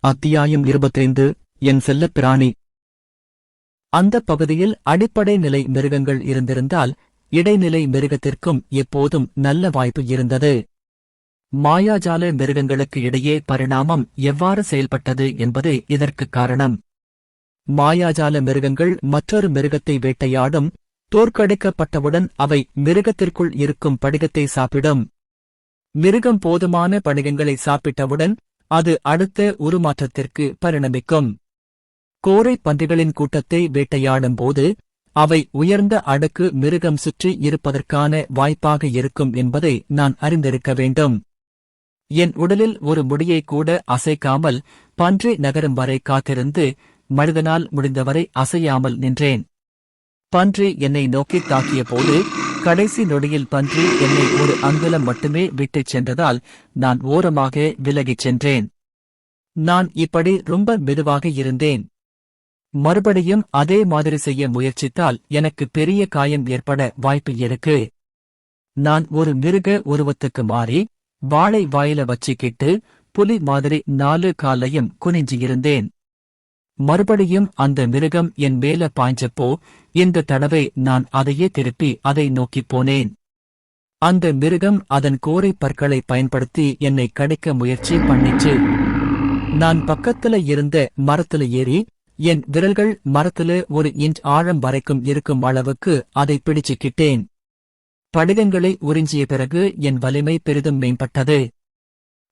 அத்தியாயம் 25 என் செல்லப் பிராணி. அந்த பகுதியில் அடிப்படை நிலை மிருகங்கள் இருந்திருந்தால் இடைநிலை மிருகத்திற்கும் எப்போதும் நல்ல வாய்ப்பு இருந்தது. மாயாஜால மிருகங்களுக்கு இடையே பரிணாமம் எவ்வாறு செயல்பட்டது என்பதே இதற்குக் காரணம். மாயாஜால மிருகங்கள் மற்றொரு மிருகத்தை வேட்டையாடும். தோற்கடிக்கப்பட்டவுடன் அவை மிருகத்திற்குள் இருக்கும் படிகத்தை சாப்பிடும். மிருகம் போதுமான படிகங்களை சாப்பிட்டவுடன் அது அடுத்த உருமாற்றத்திற்கு பரிணமிக்கும். கோரை பன்றிகளின் கூட்டத்தை வேட்டையாடும் போது அவை உயர்ந்த அடுக்கு மிருகம் சுற்றி இருப்பதற்கான வாய்ப்பாக இருக்கும் என்பதை நான் அறிந்திருக்க வேண்டும். என் உடலில் ஒரு முடியை கூட அசைக்காமல் பன்றி நகரும் வரை காத்திருந்து மனிதனால் முடிந்தவரை அசையாமல் நின்றேன். பன்றி என்னை நோக்கி தாக்கிய போது கடைசி நொடியில் பன்றி என்னை ஒரு அங்குலம் மட்டுமே விட்டுச் சென்றதால் நான் ஓரமாக விலகிச் சென்றேன். நான் இப்படி ரொம்ப மெதுவாக இருந்தேன். மறுபடியும் அதே மாதிரி செய்ய முயற்சித்தால் எனக்கு பெரிய காயம் ஏற்பட வாய்ப்பு இருக்கு. நான் ஒரு மிருக உருவத்துக்கு மாறி வாளை வாயில வச்சுக்கிட்டு புலி மாதிரி 4 காலையும் குனிஞ்சியிருந்தேன். மறுபடியும் அந்த மிருகம் என் மேல பாய்ஞ்சப்போ இந்த தடவை நான் அதையே திருப்பி அதை நோக்கிப் போனேன். அந்த மிருகம் அதன் கோரை பற்களை பயன்படுத்தி என்னை கடிக்க முயற்சி பண்ணிச்சு. நான் பக்கத்துல இருந்த மரத்துல ஏறி என் விரல்கள் மரத்துல 1 இன்ச் ஆழம் வரைக்கும் இருக்கும் அளவுக்கு அதை பிடிச்சுக்கிட்டேன். படிகங்களை உறிஞ்சிய பிறகு என் வலிமை பெரிதும் மேம்பட்டது.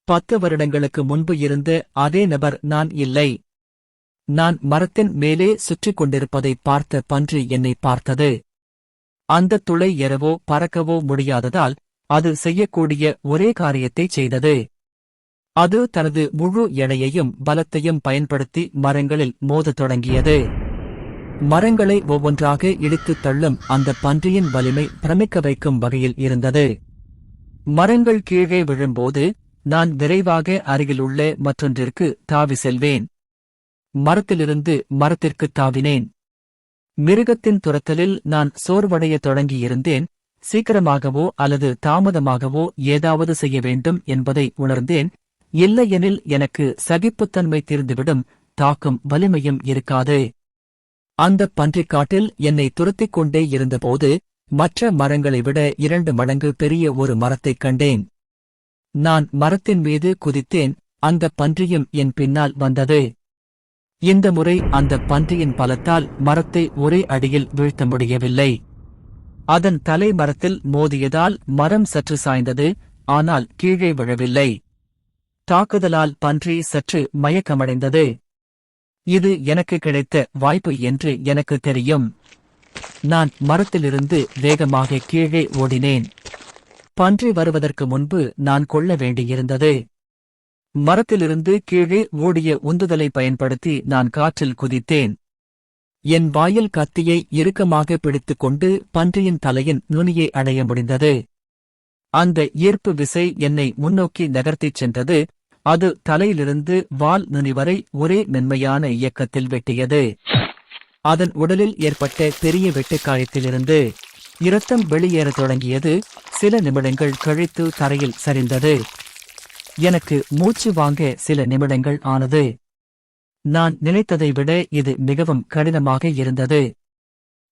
10 வருடங்களுக்கு முன்பு இருந்த அதே நபர் நான் இல்லை. நான் மரத்தின் மேலே சுற்றிக் கொண்டிருப்பதை பார்த்த பன்றி என்னை பார்த்தது. அந்த துளை ஏறவோ பறக்கவோ முடியாததால் அது செய்யக்கூடிய ஒரே காரியத்தை செய்தது. அது தனது முழு எடையையும் பலத்தையும் பயன்படுத்தி மரங்களில் மோதத் தொடங்கியது. மரங்களை ஒவ்வொன்றாக இடித்துத் தள்ளும் அந்த பன்றியின் வலிமை பிரமிக்க வைக்கும் வகையில் இருந்தது. மரங்கள் கீழே விழும்போது நான் விரைவாக அருகிலுள்ள மற்றொன்றிற்கு தாவி செல்வேன். மரத்திலிருந்து மரத்திற்கு தாவினேன். மிருகத்தின் துரத்தலில் நான் சோர்வடையத் தொடங்கியிருந்தேன். சீக்கிரமாகவோ அல்லது தாமதமாகவோ ஏதாவது செய்ய வேண்டும் என்பதை உணர்ந்தேன். இல்லையெனில் எனக்கு சகிப்புத்தன்மை தீர்ந்துவிடும். தாக்கும் வலிமையும் இருக்காது. அந்த பன்றிக்காட்டில் என்னை துரத்திக் கொண்டே இருந்தபோது மற்ற மரங்களை விட 2 மடங்கு பெரிய ஒரு மரத்தைக் கண்டேன். நான் மரத்தின் மீது குதித்தேன். அந்த பன்றியும் என் பின்னால் வந்தது. இந்த முறை அந்த பன்றியின் பலத்தால் மரத்தை ஒரே அடியில் வீழ்த்த முடியவில்லை. அதன் தலை மரத்தில் மோதியதால் மரம் சற்று சாய்ந்தது. ஆனால் கீழே விழவில்லை. தாக்குதலால் பன்றி சற்று மயக்கமடைந்தது. இது எனக்கு கிடைத்த வாய்ப்பு என்று எனக்கு தெரியும். நான் மரத்திலிருந்து வேகமாக கீழே ஓடினேன். பன்றி வருவதற்கு முன்பு நான் கொள்ள வேண்டியிருந்தது. மரத்திலிருந்து கீழே ஓடிய உந்துதலை பயன்படுத்தி நான் காற்றில் குதித்தேன். என் வாயில் கத்தியை இறுக்கமாக பிடித்துக் கொண்டு பன்றியின் தலையின் நுனியை அடைய முடிந்தது. அந்த ஈர்ப்பு விசை என்னை முன்னோக்கி நகர்த்திச் சென்றது. அது தலையிலிருந்து வால் நுனி வரை ஒரே மென்மையான இயக்கத்தில் வெட்டியது. அதன் உடலில் ஏற்பட்ட பெரிய வெட்டுக்காயத்திலிருந்து இரத்தம் வெளியேறத் தொடங்கியது. சில நிமிடங்கள் கழித்து தரையில் சரிந்தது. எனக்கு மூச்சு வாங்க சில நிமிடங்கள் ஆனது. நான் நினைத்ததை விட இது மிகவும் கடினமாக இருந்தது.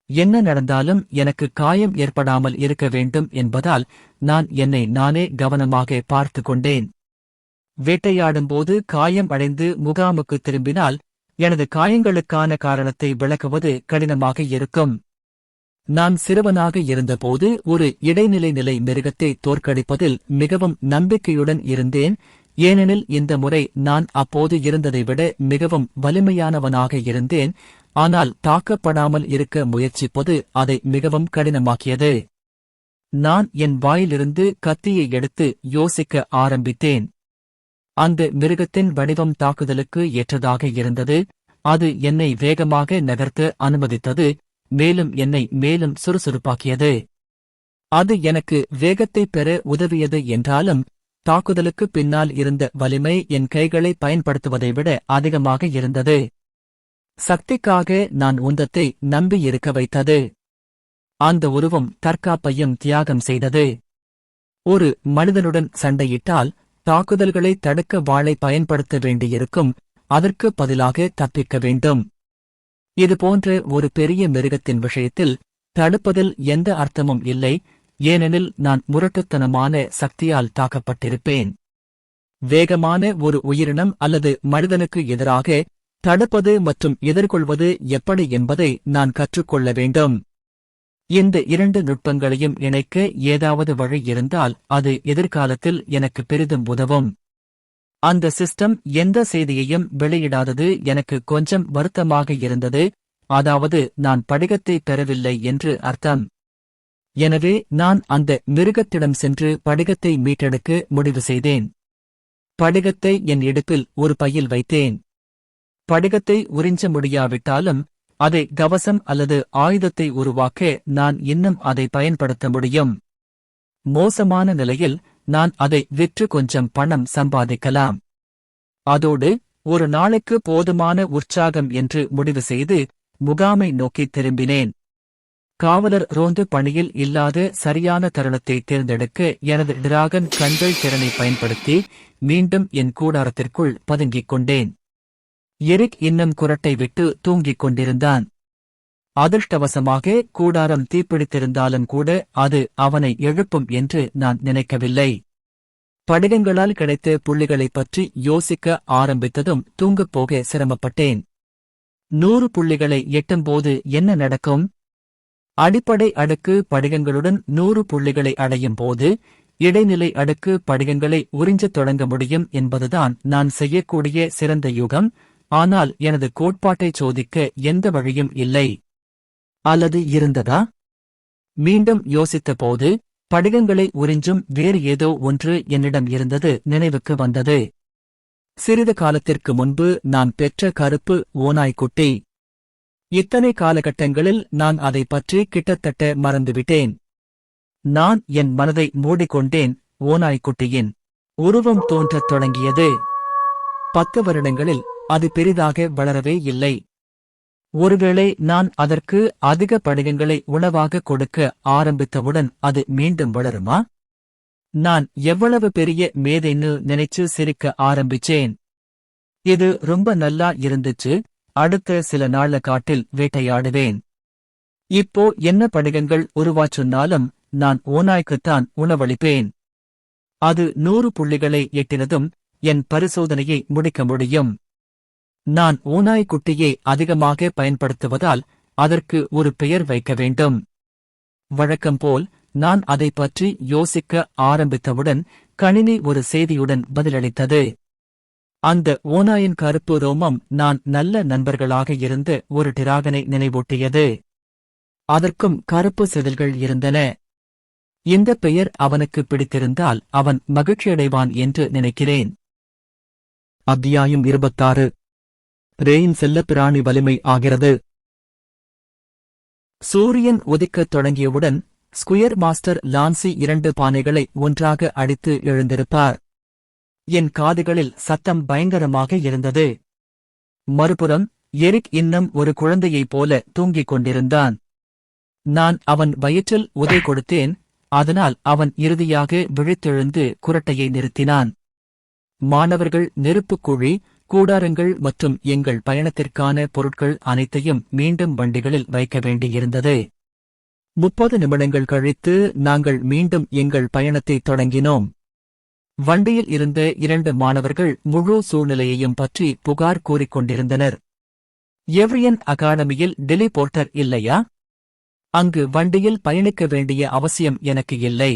என்ன நடந்தாலும் எனக்கு காயம் ஏற்படாமல் இருக்க வேண்டும் என்பதால் நான் என்னை நானே கவனமாக பார்த்து கொண்டேன். வேட்டையாடும்போது காயம் அடைந்து முகாமுக்கு திரும்பினால் எனது காயங்களுக்கான காரணத்தை விளக்குவது கடினமாக இருக்கும். நான் சிறுவனாக இருந்தபோது ஒரு இடைநிலை நிலை மிருகத்தை தோற்கடிப்பதில் மிகவும் நம்பிக்கையுடன் இருந்தேன். ஏனெனில் இந்த முறை நான் அப்போது இருந்ததை விட மிகவும் வலிமையானவனாக இருந்தேன். ஆனால் தாக்கப்படாமல் இருக்க முயற்சிப்பது அதை மிகவும் கடினமாக்கியது. நான் என் வாயிலிருந்து கத்தியை எடுத்து யோசிக்க ஆரம்பித்தேன். அந்த மிருகத்தின் வடிவம் தாக்குதலுக்கு ஏற்றதாக இருந்தது. அது என்னை வேகமாக நகர்த்த அனுமதித்தது. மேலும் என்னை மேலும் சுறுசுறுப்பாக்கியது. அது எனக்கு வேகத்தை பெற உதவியது என்றாலும் தாக்குதலுக்கு பின்னால் இருந்த வலிமை என் கைகளை பயன்படுத்துவதை விட அதிகமாக இருந்தது. சக்திக்காக நான் உந்தத்தை நம்பியிருக்க வைத்தது. அந்த உருவம் தற்காப்பையும் தியாகம் செய்தது. ஒரு மனிதனுடன் சண்டையிட்டால் தாக்குதல்களை தடுக்க வாளை பயன்படுத்த வேண்டியிருக்கும். அதற்கு பதிலாக தப்பிக்க வேண்டும். இதுபோன்ற ஒரு பெரிய மிருகத்தின் விஷயத்தில் தடுப்பதில் எந்த அர்த்தமும் இல்லை, ஏனெனில் நான் முரட்டுத்தனமான சக்தியால் தாக்கப்பட்டிருப்பேன். வேகமான ஒரு உயிரினம் அல்லது மனிதனுக்கு எதிராக தடுப்பது மற்றும் எதிர்கொள்வது எப்படி என்பதை நான் கற்றுக்கொள்ள வேண்டும். இந்த இரண்டு நுட்பங்களையும் இணைக்க ஏதாவது வழி இருந்தால் அது எதிர்காலத்தில் எனக்கு பெரிதும் உதவும். அந்த சிஸ்டம் எந்த செய்தியையும் வெளியிடாதது எனக்கு கொஞ்சம் வருத்தமாக இருந்தது, அதாவது நான் படிகத்தை பெறவில்லை என்று அர்த்தம். எனவே நான் அந்த மிருகத்திடம் சென்று படிகத்தை மீட்டெடுக்க முடிவு செய்தேன். படிகத்தை என் இடுப்பில் ஒரு பையில் வைத்தேன். படிகத்தை உறிஞ்ச முடியாவிட்டாலும் அதை கவசம் அல்லது ஆயுதத்தை உருவாக்க நான் இன்னும் அதை பயன்படுத்த முடியும். மோசமான நிலையில் நான் அதை விற்று கொஞ்சம் பணம் சம்பாதிக்கலாம். அதோடு ஒரு நாளைக்கு போதுமான உற்சாகம் என்று முடிவு செய்து முகாமை நோக்கி திரும்பினேன். காவலர் ரோந்து பணியில் இல்லாத சரியான தருணத்தை தேர்ந்தெடுக்க எனது டிராகன் கண்கள் திறனை பயன்படுத்தி மீண்டும் என் கூடாரத்திற்குள் பதுங்கிக் கொண்டேன். எரிக் இன்னும் குரட்டை விட்டு தூங்கிக் கொண்டிருந்தான். அதிர்ஷ்டவசமாக கூடாரம் தீப்பிடித்திருந்தாலும் கூட அது அவனை எழுப்பும் என்று நான் நினைக்கவில்லை. படிகங்களால் கிடைத்த புள்ளிகளைப் பற்றி யோசிக்க ஆரம்பித்ததும் தூங்கப் போக சிரமப்பட்டேன். 100 புள்ளிகளை எட்டும்போது என்ன நடக்கும்? அடிப்படை அடுக்கு படிகங்களுடன் 100 புள்ளிகளை அடையும் போது இடைநிலை அடுக்கு படிகங்களை உறிஞ்சத் தொடங்க முடியும் என்பதுதான் நான் செய்யக்கூடிய சிறந்த யுகம். ஆனால் எனது கோட்பாட்டை சோதிக்க எந்த வழியும் இல்லை. அல்லது இருந்ததா? மீண்டும் யோசித்தபோது படிகங்களை உறிஞ்சும் வேறு ஏதோ ஒன்று என்னிடம் இருந்தது நினைவுக்கு வந்தது. சிறிது காலத்திற்கு முன்பு நான் பெற்ற கருப்பு ஓநாய்க்குட்டி. இத்தனை காலகட்டங்களில் நான் அதை பற்றி கிட்டத்தட்ட மறந்துவிட்டேன். நான் என் மனதை மூடிக்கொண்டேன். ஓநாய்க்குட்டியின் உருவம் தோன்றத் தொடங்கியது. 10 வருடங்களில் அது பெரிதாக வளரவே இல்லை. ஒருவேளை நான் அதற்கு அதிக படிகங்களை உணவாக கொடுக்க ஆரம்பித்தவுடன் அது மீண்டும் வளருமா? நான் எவ்வளவு பெரிய மேதைன்னு நினைச்சு சிரிக்க ஆரம்பிச்சேன். இது ரொம்ப நல்லா இருந்துச்சு. அடுத்த சில நாள்ல காட்டில் வேட்டையாடுவேன். இப்போ என்ன படிகங்கள் உருவாச்சுன்னாலும் நான் ஓநாய்க்குத்தான் உணவளிப்பேன். அது 100 புள்ளிகளை எட்டினதும் என் பரிசோதனையை முடிக்க முடியும். நான் ஓநாய்க்குட்டியை அதிகமாக பயன்படுத்துவதால் அதற்கு ஒரு பெயர் வைக்க வேண்டும். வழக்கம்போல் நான் அதை பற்றி யோசிக்க ஆரம்பித்தவுடன் கணினி ஒரு செய்தியுடன் பதிலளித்தது. அந்த ஓநாயின் கருப்பு ரோமம் நான் நல்ல நண்பர்களாக இருந்த ஒரு டிராகனை நினைவூட்டியது. அதற்கும் கருப்பு செதில்கள் இருந்தன. இந்த பெயர் அவனுக்கு பிடித்திருந்தால் அவன் மகிழ்ச்சியடைவான் என்று நினைக்கிறேன். அத்தியாயம் 26. ரேயின் செல்லப்பிராணி வலிமை ஆகிறது. சூரியன் உதிக்கத் தொடங்கியவுடன் ஸ்குயர் மாஸ்டர் லான்சி 2 பானைகளை ஒன்றாக அடித்து எழுந்திருப்பார். என் காதுகளில் சத்தம் பயங்கரமாக இருந்தது. மறுபுறம் எரிக் இன்னும் ஒரு குழந்தையைப் போல தூங்கிக் கொண்டிருந்தான். நான் அவன் வயிற்றில் உதை கொடுத்தேன். அதனால் அவன் இறுதியாக விழித்தெழுந்து குரட்டையை நிறுத்தினான். மாணவர்கள் நெருப்புக்குழி, கூடாரங்கள் மற்றும் எங்கள் பயணத்திற்கான பொருட்கள் அனைத்தையும் மீண்டும் வண்டிகளில் வைக்க வேண்டியிருந்தது. 30 நிமிடங்கள் கழித்து நாங்கள் மீண்டும் எங்கள் பயணத்தை தொடங்கினோம். வண்டியில் இருந்த 2 மாணவர்கள் முழு சூழ்நிலையையும் பற்றி புகார் கூறிக்கொண்டிருந்தனர். எவ்ரியன் அகாடமியில் டெலிபோர்ட்டர் இல்லையா? அங்கு வண்டியில் பயணிக்க வேண்டிய அவசியம் எனக்கு இல்லை.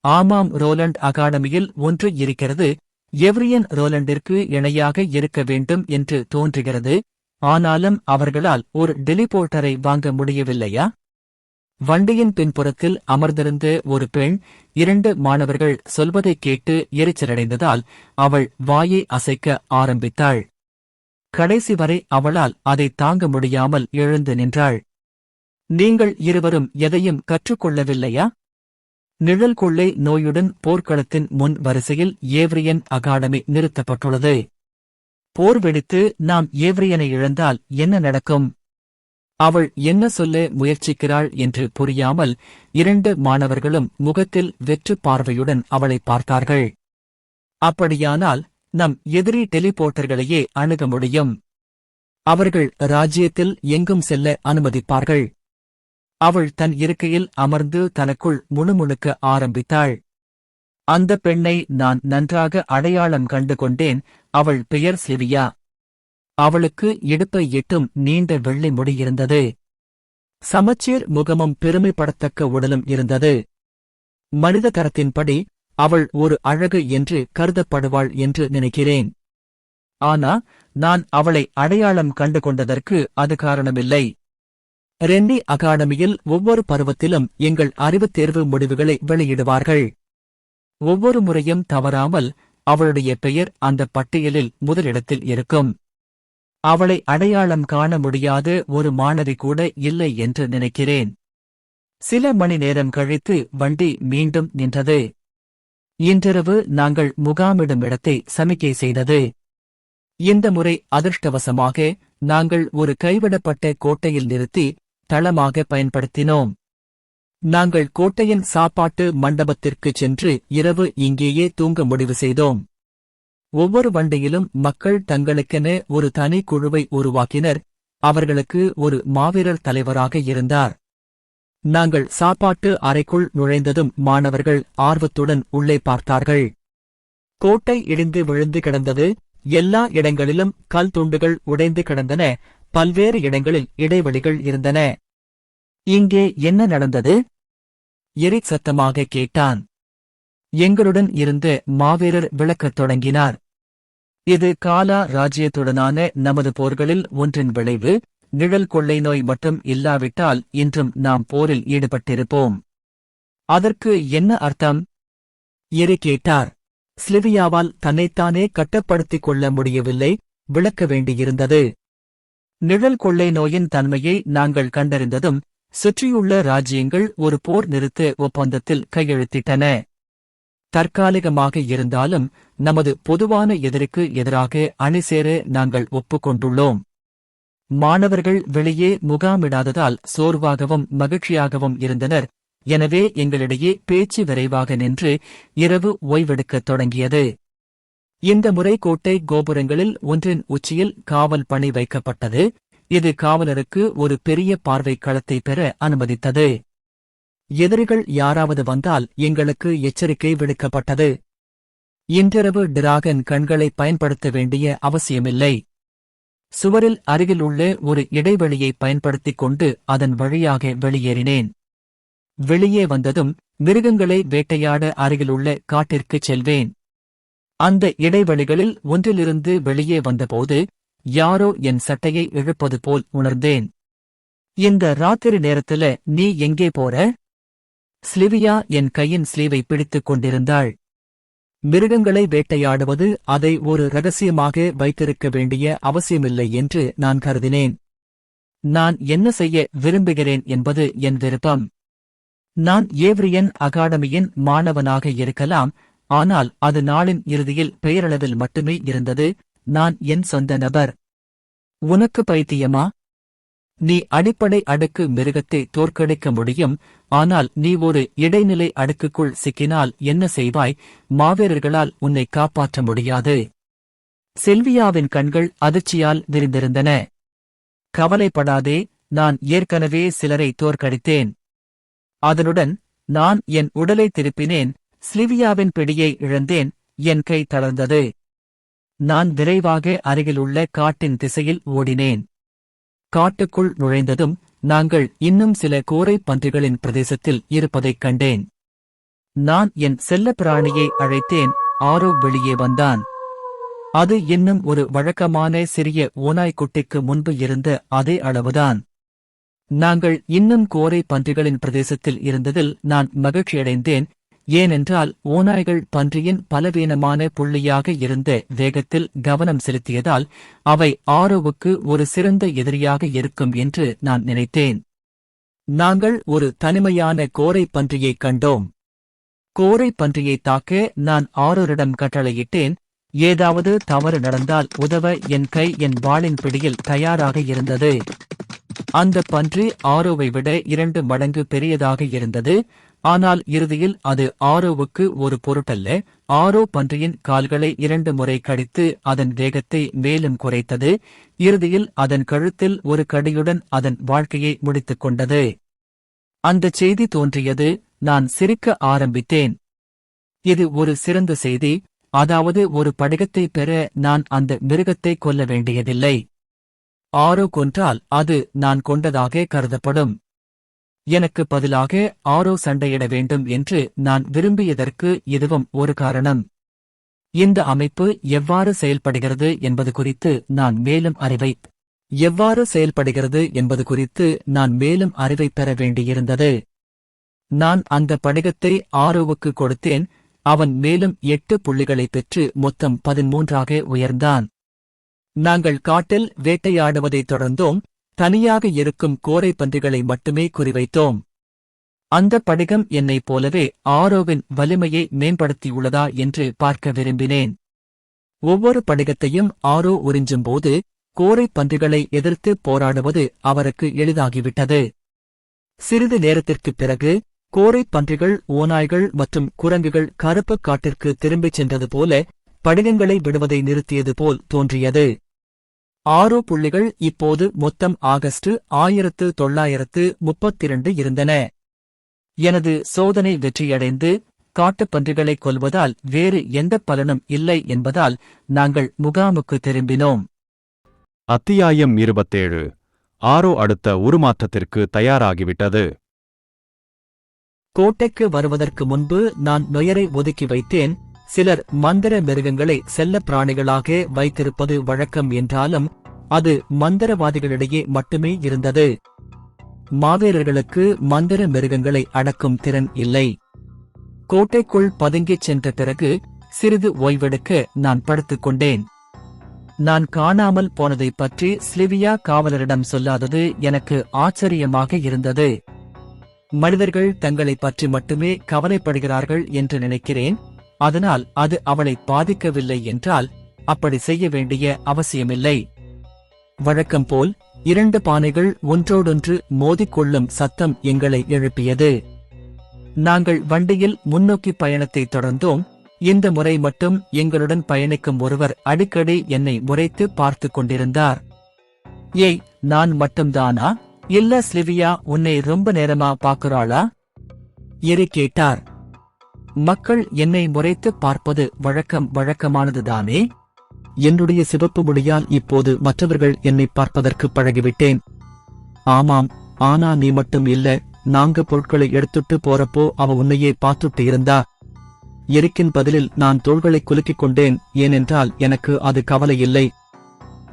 ஆமாம், ரோலண்ட் அகாடமியில் ஒன்று இருக்கிறது. எவ்ரியன் ரோலண்டிற்கு இணையாக இருக்க வேண்டும் என்று தோன்றுகிறது. ஆனாலும் அவர்களால் ஒரு டெலிபோர்ட்டரை வாங்க முடியவில்லையா? வண்டியின் பின்புறத்தில் அமர்ந்திருந்த ஒரு பெண் 2 மாணவர்கள் சொல்வதைக் கேட்டு எரிச்சலடைந்ததால் அவள் வாயை அசைக்க ஆரம்பித்தாள். கடைசி வரை அவளால் அதை தாங்க முடியாமல் எழுந்து நின்றாள். நீங்கள் இருவரும் எதையும் கற்றுக்கொள்ளவில்லையா? நிழல் கொள்ளை நோயுடன் போர்க்களத்தின் முன் வரிசையில் ஏவ்ரியன் அகாடமி நிறுத்தப்பட்டுள்ளது. போர் வெடித்து நாம் ஏவ்ரியனை இழந்தால் என்ன நடக்கும்? அவள் என்ன சொல்ல முயற்சிக்கிறாள் என்று புரியாமல் 2 மாணவர்களும் முகத்தில் வெற்று பார்வையுடன் அவளை பார்த்தார்கள். அப்படியானால் நம் எதிரி டெலிபோர்ட்டர்களையே அணுக முடியும். அவர்கள் ராஜ்யத்தில் எங்கும் செல்ல அனுமதிப்பார்கள். அவள் தன் இருக்கையில் அமர்ந்து தனக்குள் முணுமுணுக்க ஆரம்பித்தாள். அந்த பெண்ணை நான் நன்றாக அடையாளம் கண்டு கொண்டேன். அவள் பெயர் சிலிவியா. அவளுக்கு இடுப்பை எட்டும் நீண்ட வெள்ளை முடி இருந்தது. சமச்சீர் முகமும் பெருமைப்படத்தக்க உடலும் இருந்தது. மனித தரத்தின்படி அவள் ஒரு அழகு என்று கருதப்படுவாள் என்று நினைக்கிறேன். ஆனா நான் அவளை அடையாளம் கண்டு கொண்டதற்கு அது காரணமில்லை. ரென்னி அகாடமியில் ஒவ்வொரு பருவத்திலும் எங்கள் அறிவுத் தேர்வு முடிவுகளை வெளியிடுவார்கள். ஒவ்வொரு முறையும் தவறாமல் அவளுடைய பெயர் அந்த பட்டியலில் முதலிடத்தில் இருக்கும். அவளை அடையாளம் காண முடியாத ஒரு மாணவி கூட இல்லை என்று நினைக்கிறேன். சில மணி நேரம் கழித்து வண்டி மீண்டும் நின்றது. இன்றிரவு நாங்கள் முகாமிடும் இடத்தை சமிக்கை செய்தது. இந்த முறை அதிர்ஷ்டவசமாக நாங்கள் ஒரு கைவிடப்பட்ட கோட்டையில் நிறுத்தி தளமாக பயன்படுத்தினோம். நாங்கள் கோட்டையின் சாப்பாட்டு மண்டபத்திற்குச் சென்று இரவு இங்கேயே தூங்க முடிவு செய்தோம். ஒவ்வொரு வண்டியிலும் மக்கள் தங்களுக்கென ஒரு தனி குழுவை உருவாக்கினர். அவர்களுக்கு ஒரு மாவீரர் தலைவராக இருந்தார். நாங்கள் சாப்பாட்டு அறைக்குள் நுழைந்ததும் மாணவர்கள் ஆர்வத்துடன் உள்ளே பார்த்தார்கள். கோட்டை இடிந்து விழுந்து கிடந்தது. எல்லா இடங்களிலும் கல் துண்டுகள் உடைந்து கிடந்தன. பல்வேறு இடங்களில் இடைவெளிகள் இருந்தன. இங்கே என்ன நடந்தது? எரிக் சத்தமாக கேட்டான். எங்களுடன் இருந்த மாவீரர் விளக்கத் தொடங்கினார். இது காலா ராஜ்யத்துடனான நமது போர்களில் ஒன்றின் விளைவு. நிழல் கொள்ளை நோய் மட்டும் இல்லாவிட்டால் இன்றும் நாம் போரில் ஈடுபட்டிருப்போம். அதற்கு என்ன அர்த்தம்? எரிக் கேட்டார். சிலிவியாவால் தன்னைத்தானே கட்டுப்படுத்திக் கொள்ள முடியவில்லை. விளக்க வேண்டியிருந்தது. நிழல் கொள்ளை நோயின் தன்மையை நாங்கள் கண்டறிந்ததும் சுற்றியுள்ள ராஜ்யங்கள் ஒரு போர் நிறுத்த ஒப்பந்தத்தில் கையெழுத்திட்டன. தற்காலிகமாக இருந்தாலும் நமது பொதுவான எதிரிக்கு எதிராக அணிசேர நாங்கள் ஒப்புக்கொண்டுள்ளோம். மாணவர்கள் வெளியே முகாமிடாததால் சோர்வாகவும் மகிழ்ச்சியாகவும் இருந்தனர். எனவே எங்களிடையே பேச்சு விரைவாக நின்று இரவு ஓய்வெடுக்கத் தொடங்கியது. இந்த முறை கோட்டை கோபுரங்களில் ஒன்றின் உச்சியில் காவல் பணி வைக்கப்பட்டது. இது காவலருக்கு ஒரு பெரிய பார்வைக் களத்தை பெற அனுமதித்தது. எதிரிகள் யாராவது வந்தால் எங்களுக்கு எச்சரிக்கை விடுக்கப்பட்டது. இன்றிரவு டிராகன் கண்களை பயன்படுத்த வேண்டிய அவசியமில்லை. சுவரில் அருகிலுள்ள ஒரு இடைவெளியை பயன்படுத்திக் கொண்டு அதன் வழியாக வெளியேறினேன். வெளியே வந்ததும் மிருகங்களை வேட்டையாட அருகிலுள்ள காட்டிற்குச் செல்வேன். அந்த இடைவெளிகளில் ஒன்றிலிருந்து வெளியே வந்தபோது யாரோ என் சட்டையை இழுப்பது போல் உணர்ந்தேன். இந்த ராத்திரி நேரத்துல நீ எங்கே போற? சிலிவியா என் கையின் ஸ்லீவை பிடித்துக் கொண்டிருந்தாள். மிருகங்களை வேட்டையாடுவது அதை ஒரு ரகசியமாக வைத்திருக்க வேண்டிய அவசியமில்லை என்று நான் கருதினேன். நான் என்ன செய்ய விரும்புகிறேன் என்பது என் விருப்பம். நான் ஏவ்ரியன் அகாடமியின் மாணவனாக இருக்கலாம். ஆனால் அது நாளின் இறுதியில் பெயரளவில் மட்டுமே இருந்தது. நான் என் சொந்த நபர். உனக்கு பைத்தியமா? நீ அடிப்படை அடுக்கு மிருகத்தை தோற்கடிக்க முடியும். ஆனால் நீ ஒரு இடைநிலை அடுக்குக்குள் சிக்கினால் என்ன செய்வாய்? மாவீரர்களால் உன்னை காப்பாற்ற முடியாது. சில்வியாவின் கண்கள் அதிர்ச்சியால் விரிந்திருந்தன. கவலைப்படாதே, நான் ஏற்கனவே சிலரை தோற்கடித்தேன். அதனுடன் நான் என் உடலை திருப்பினேன். சிலிவியாவின் பிடியை இழந்தேன். என் கை தளர்ந்தது. நான் விரைவாக அருகிலுள்ள காட்டின் திசையில் ஓடினேன். காட்டுக்குள் நுழைந்ததும் நாங்கள் இன்னும் சில கோரை பன்றிகளின் பிரதேசத்தில் இருப்பதைக் கண்டேன். நான் என் செல்லப்பிராணியை அழைத்தேன். ஆரோ வெளியே வந்தான். அது இன்னும் ஒரு வழக்கமான சிறிய ஓநாய்க்குட்டிக்கு முன்பு இருந்த அதே அளவுதான். நாங்கள் இன்னும் கோரை பன்றிகளின் பிரதேசத்தில் இருந்ததில் நான் மகிழ்ச்சியடைந்தேன். ஏனென்றால் ஓநாய்கள் பன்றியின் பலவீனமான புள்ளியாக இருந்த வேகத்தில் கவனம் செலுத்தியதால் அவை ஆரோவுக்கு ஒரு சிறந்த எதிரியாக இருக்கும் என்று நான் நினைத்தேன். நாங்கள் ஒரு தனிமையான கோரை பன்றியைக் கண்டோம். கோரை பன்றியை தாக்க நான் ஆரோரிடம் கட்டளையிட்டேன். ஏதாவது தவறு நடந்தால் உதவ என் கை என் வாளின் பிடியில் தயாராக இருந்தது. அந்த பன்றி ஆரோவை விட 2 மடங்கு பெரியதாக இருந்தது. ஆனால் இறுதியில் அது ஆரோவுக்கு ஒரு பொருட்டல்ல. ஆரோ பன்றியின் கால்களை 2 முறை கடித்து அதன் வேகத்தை மேலும் குறைத்தது. இறுதியில் அதன் கழுத்தில் ஒரு கடியுடன் அதன் வாழ்க்கையை முடித்துக் கொண்டது. அந்தச் செய்தி தோன்றியது. நான் சிரிக்க ஆரம்பித்தேன். இது ஒரு சிறந்த செய்தி. அதாவது ஒரு படிகத்தை பெற நான் அந்த மிருகத்தை கொல்ல வேண்டியதில்லை. ஆரோ கொன்றால் அது நான் கொண்டதாக கருதப்படும். எனக்கு பதிலாக ஆரோ சண்டையிட வேண்டும் என்று நான் விரும்பியதற்கு இதுவும் ஒரு காரணம். இந்த அமைப்பு எவ்வாறு செயல்படுகிறது என்பது குறித்து நான் மேலும் அறிவை பெற வேண்டியிருந்தது. நான் அந்த படிகத்தை ஆரோவுக்கு கொடுத்தேன். அவன் மேலும் 8 புள்ளிகளைப் பெற்று மொத்தம் 13ஆக உயர்ந்தான். நாங்கள் காட்டில் வேட்டையாடுவதைத் தொடர்ந்தோம். தனியாக இருக்கும் கோரை பன்றிகளை மட்டுமே குறிவைத்தோம். அந்த படிகம் என்னைப் போலவே ஆரோவின் வலிமையை மேம்படுத்தியுள்ளதா என்று பார்க்க விரும்பினேன். ஒவ்வொரு படிகத்தையும் ஆரோ உறிஞ்சும்போது கோரை பன்றிகளை எதிர்த்து போராடுவது அவருக்கு எளிதாகிவிட்டது. சிறிது நேரத்திற்குப் பிறகு கோரை பன்றிகள், ஓநாய்கள் மற்றும் குரங்குகள் கருப்பு காட்டிற்கு திரும்பிச் சென்றது போல படிகங்களை விடுவதை நிறுத்தியது போல் தோன்றியது. 6 புள்ளிகள் இப்போது மொத்தம் ஆகஸ்ட் 1932 இருந்தன. எனது சோதனை வெற்றியடைந்து காட்டுப்பன்றிகளைக் கொல்வதால் வேறு எந்தப் பலனும் இல்லை என்பதால் நாங்கள் முகாமுக்கு திரும்பினோம். அத்தியாயம் 27. ஆரோ அடுத்த உருமாற்றத்திற்கு தயாராகிவிட்டது. கோட்டைக்கு வருவதற்கு முன்பு நான் நொயரை ஒதுக்கி வைத்தேன். சிலர் மந்திர மிருகங்களை செல்லப் பிராணிகளாக வைத்திருப்பது வழக்கம் என்றாலும் அது மந்திரவாதிகளிடையே மட்டுமே இருந்தது. மாவீரர்களுக்கு மந்திர மிருகங்களை அடக்கும் திறன் இல்லை. கோட்டைக்குள் பதுங்கிச் சென்ற பிறகு சிறிது ஓய்வெடுக்க நான் படுத்துக் கொண்டேன். நான் காணாமல் போனதைப் பற்றி ஸ்லிவியா காவலரிடம் சொல்லாதது எனக்கு ஆச்சரியமாக இருந்தது. மனிதர்கள் தங்களைப் பற்றி மட்டுமே கவலைப்படுகிறார்கள் என்று நினைக்கிறேன். அதனால் அது அவளை பாதிக்கவில்லை என்றால் அப்படி செய்ய வேண்டிய அவசியமில்லை. வழக்கம் போல் 2 பானைகள் ஒன்றோடொன்று மோதிக்கொள்ளும் சத்தம் எங்களை எழுப்பியது. நாங்கள் வண்டியில் முன்னோக்கி பயணத்தை தொடர்ந்தோம். இந்த முறை மட்டும் எங்களுடன் பயணிக்கும் ஒருவர் அடிக்கடி என்னை முறைத்து பார்த்துக் கொண்டிருந்தார். ஏய், நான் மட்டும்தானா? இல்ல ஸ்லிவியா உன்னை ரொம்ப நேரமா பாக்குறாளா? எரி கேட்டார். மக்கள் என்னை முறைத்து பார்ப்பது வழக்கமானதுதானே? என்னுடைய சிவப்பு முடியால் இப்போது மற்றவர்கள் என்னை பார்ப்பதற்கு பழகிவிட்டேன். ஆமாம், ஆனா நீ மட்டும் இல்ல. நாங்க பொருட்களை எடுத்துட்டு போறப்போ அவ உன்னையே பார்த்துட்டு இருந்தா. எரிக்கின் பதிலில் நான் தோள்களை குலுக்கிக் கொண்டேன். ஏனென்றால் எனக்கு அது கவலை இல்லை.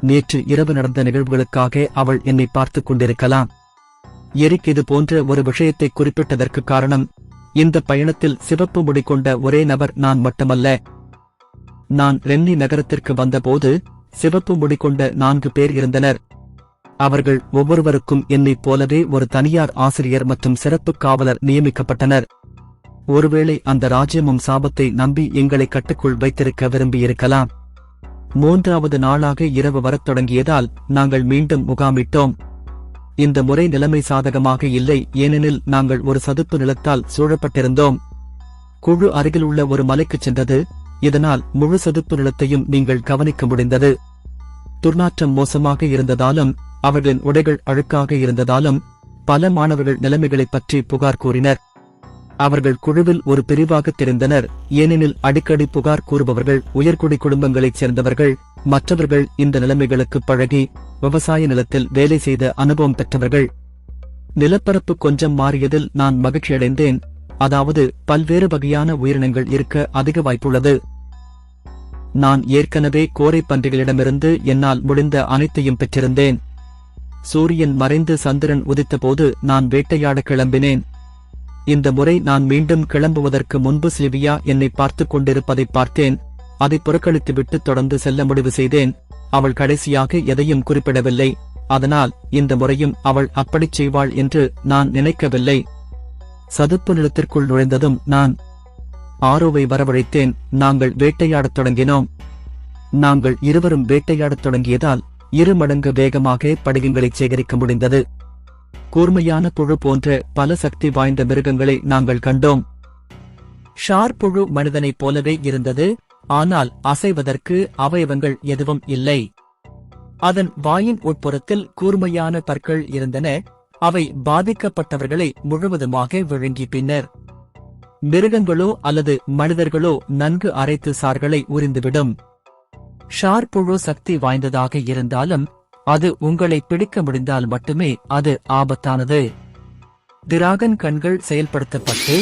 நேற்று இரவு நடந்த நிகழ்வுகளுக்காக அவள் என்னை பார்த்துக் கொண்டிருக்கலாம். எரிக் இது போன்ற ஒரு விஷயத்தை குறிப்பிட்டதற்கு காரணம், இந்த பயணத்தில் சிவப்பு முடி கொண்ட ஒரே நபர் நான் மட்டுமல்ல. நான் ரென்னி நகரத்திற்கு வந்தபோது சிவப்பு முடி கொண்ட 4 பேர் இருந்தனர். அவர்கள் ஒவ்வொருவருக்கும் என்னைப் போலவே ஒரு தனியார் ஆசிரியர் மற்றும் சிறப்பு காவலர் நியமிக்கப்பட்டனர். ஒருவேளை அந்த ராஜ்யமும் சாபத்தை நம்பி எங்களை கட்டுக்குள் வைத்திருக்க விரும்பியிருக்கலாம். 3வது நாளாக இரவு வரத் தொடங்கியதால் நாங்கள் மீண்டும் முகாமிட்டோம். இந்த முறை நிலைமை சாதகமாக இல்லை. ஏனெனில் நாங்கள் ஒரு சதுப்பு நிலத்தால் சூழப்பட்டிருந்தோம். குழு அருகிலுள்ள ஒரு மலைக்குச் சென்றது. இதனால் முழு சதுப்பு நிலத்தையும் நீங்கள் கவனிக்க முடிந்தது. துர்நாற்றம் மோசமாக இருந்ததாலும் அவர்களின் உடைகள் அழுக்காக இருந்ததாலும் பல மாணவர்கள் நிலைமைகளைப் பற்றி புகார் கூறினர். அவர்கள் குழுவில் ஒரு பிரிவாக தெரிந்தனர். ஏனெனில் அடிக்கடி புகார் கூறுபவர்கள் உயர்குடி குடும்பங்களைச் சேர்ந்தவர்கள். மற்றவர்கள் இந்த நிலைமைகளுக்கு பழகி விவசாய நிலத்தில் வேலை செய்த அனுபவம் பெற்றவர்கள். நிலப்பரப்பு கொஞ்சம் மாறியதில் நான் மகிழ்ச்சியடைந்தேன். அதாவது பல்வேறு வகையான உயிரினங்கள் இருக்க அதிக வாய்ப்புள்ளது. நான் ஏற்கனவே கோரை பன்றிகளிடமிருந்து என்னால் முடிந்த அனைத்தையும் பெற்றிருந்தேன். சூரியன் மறைந்து சந்திரன் உதித்தபோது நான் வேட்டையாட கிளம்பினேன். இந்த முறை நான் மீண்டும் கிளம்புவதற்கு முன்பு சில்வியா என்னை பார்த்துக் கொண்டிருப்பதைப் பார்த்தேன். அதை புறக்கணித்துவிட்டு தொடர்ந்து செல்ல முடிவு செய்தேன். அவள் கடைசியாக எதையும் குறிப்பிடவில்லை. அதனால் இந்த முறையும் அவள் அப்படிச் செய்வாள் என்று நான் நினைக்கவில்லை. சதுப்பு நிலத்திற்குள் நுழைந்ததும் நான் ஆரோவை வரவழைத்தேன். நாங்கள் வேட்டையாடத் தொடங்கினோம். நாங்கள் இருவரும் வேட்டையாடத் தொடங்கியதால் 2 மடங்கு வேகமாக படிகங்களைச் சேகரிக்க முடிந்தது. கூர்மையான புழு போன்ற பல சக்தி வாய்ந்த மிருகங்களை நாங்கள் கண்டோம். ஷார் புழு மனிதனைப் போலவே இருந்தது, ஆனால் அசைவதற்கு அவயவங்கள் எதுவும் இல்லை. அதன் வாயின் உட்புறத்தில் கூர்மையான பற்கள் இருந்தன. அவை பாதிக்கப்பட்டவர்களை முழுவதுமாக விழுங்கி பின்னர் மிருகங்களோ அல்லது மனிதர்களோ நன்கு அரைத்து சார்களை உரிந்துவிடும். ஷார் புழு சக்தி வாய்ந்ததாக இருந்தாலும் அது உங்களை பிடிக்க முடிந்தால் மட்டுமே அது ஆபத்தானது. டிராகன் கண்கள் செயல்படுத்தப்பட்டு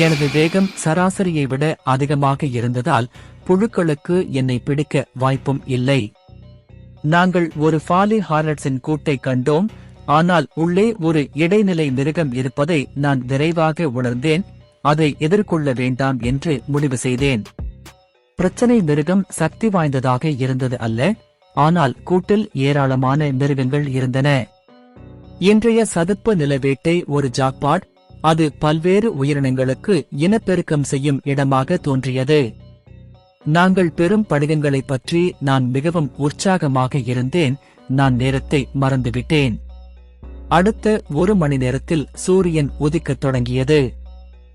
எனது வேகம் சராசரியை விட அதிகமாக இருந்ததால் புழுக்களுக்கு என்னை பிடிக்க வாய்ப்பும் இல்லை. நாங்கள் ஒரு ஃபாலி ஹார்னட்ஸின் கூட்டை கண்டோம், ஆனால் உள்ளே ஒரு இடைநிலை மிருகம் இருப்பதை நான் விரைவாக உணர்ந்தேன். அதை எதிர்கொள்ள வேண்டாம் என்று முடிவு செய்தேன். பிரச்சனை மிருகம் சக்தி வாய்ந்ததாக இருந்தது அல்ல, ஆனால் கூட்டில் ஏராளமான மிருகங்கள் இருந்தன. இன்றைய சதுப்பு நில வேட்டை ஒரு ஜாக்பாட். அது பல்வேறு உயிரினங்களுக்கு இனப்பெருக்கம் செய்யும் இடமாக தோன்றியது. நாங்கள் பெரும் படிகங்களைப் பற்றி நான் மிகவும் உற்சாகமாக இருந்தேன். நான் நேரத்தை மறந்துவிட்டேன். அடுத்த 1 மணி நேரத்தில் சூரியன் உதிக்கத் தொடங்கியது.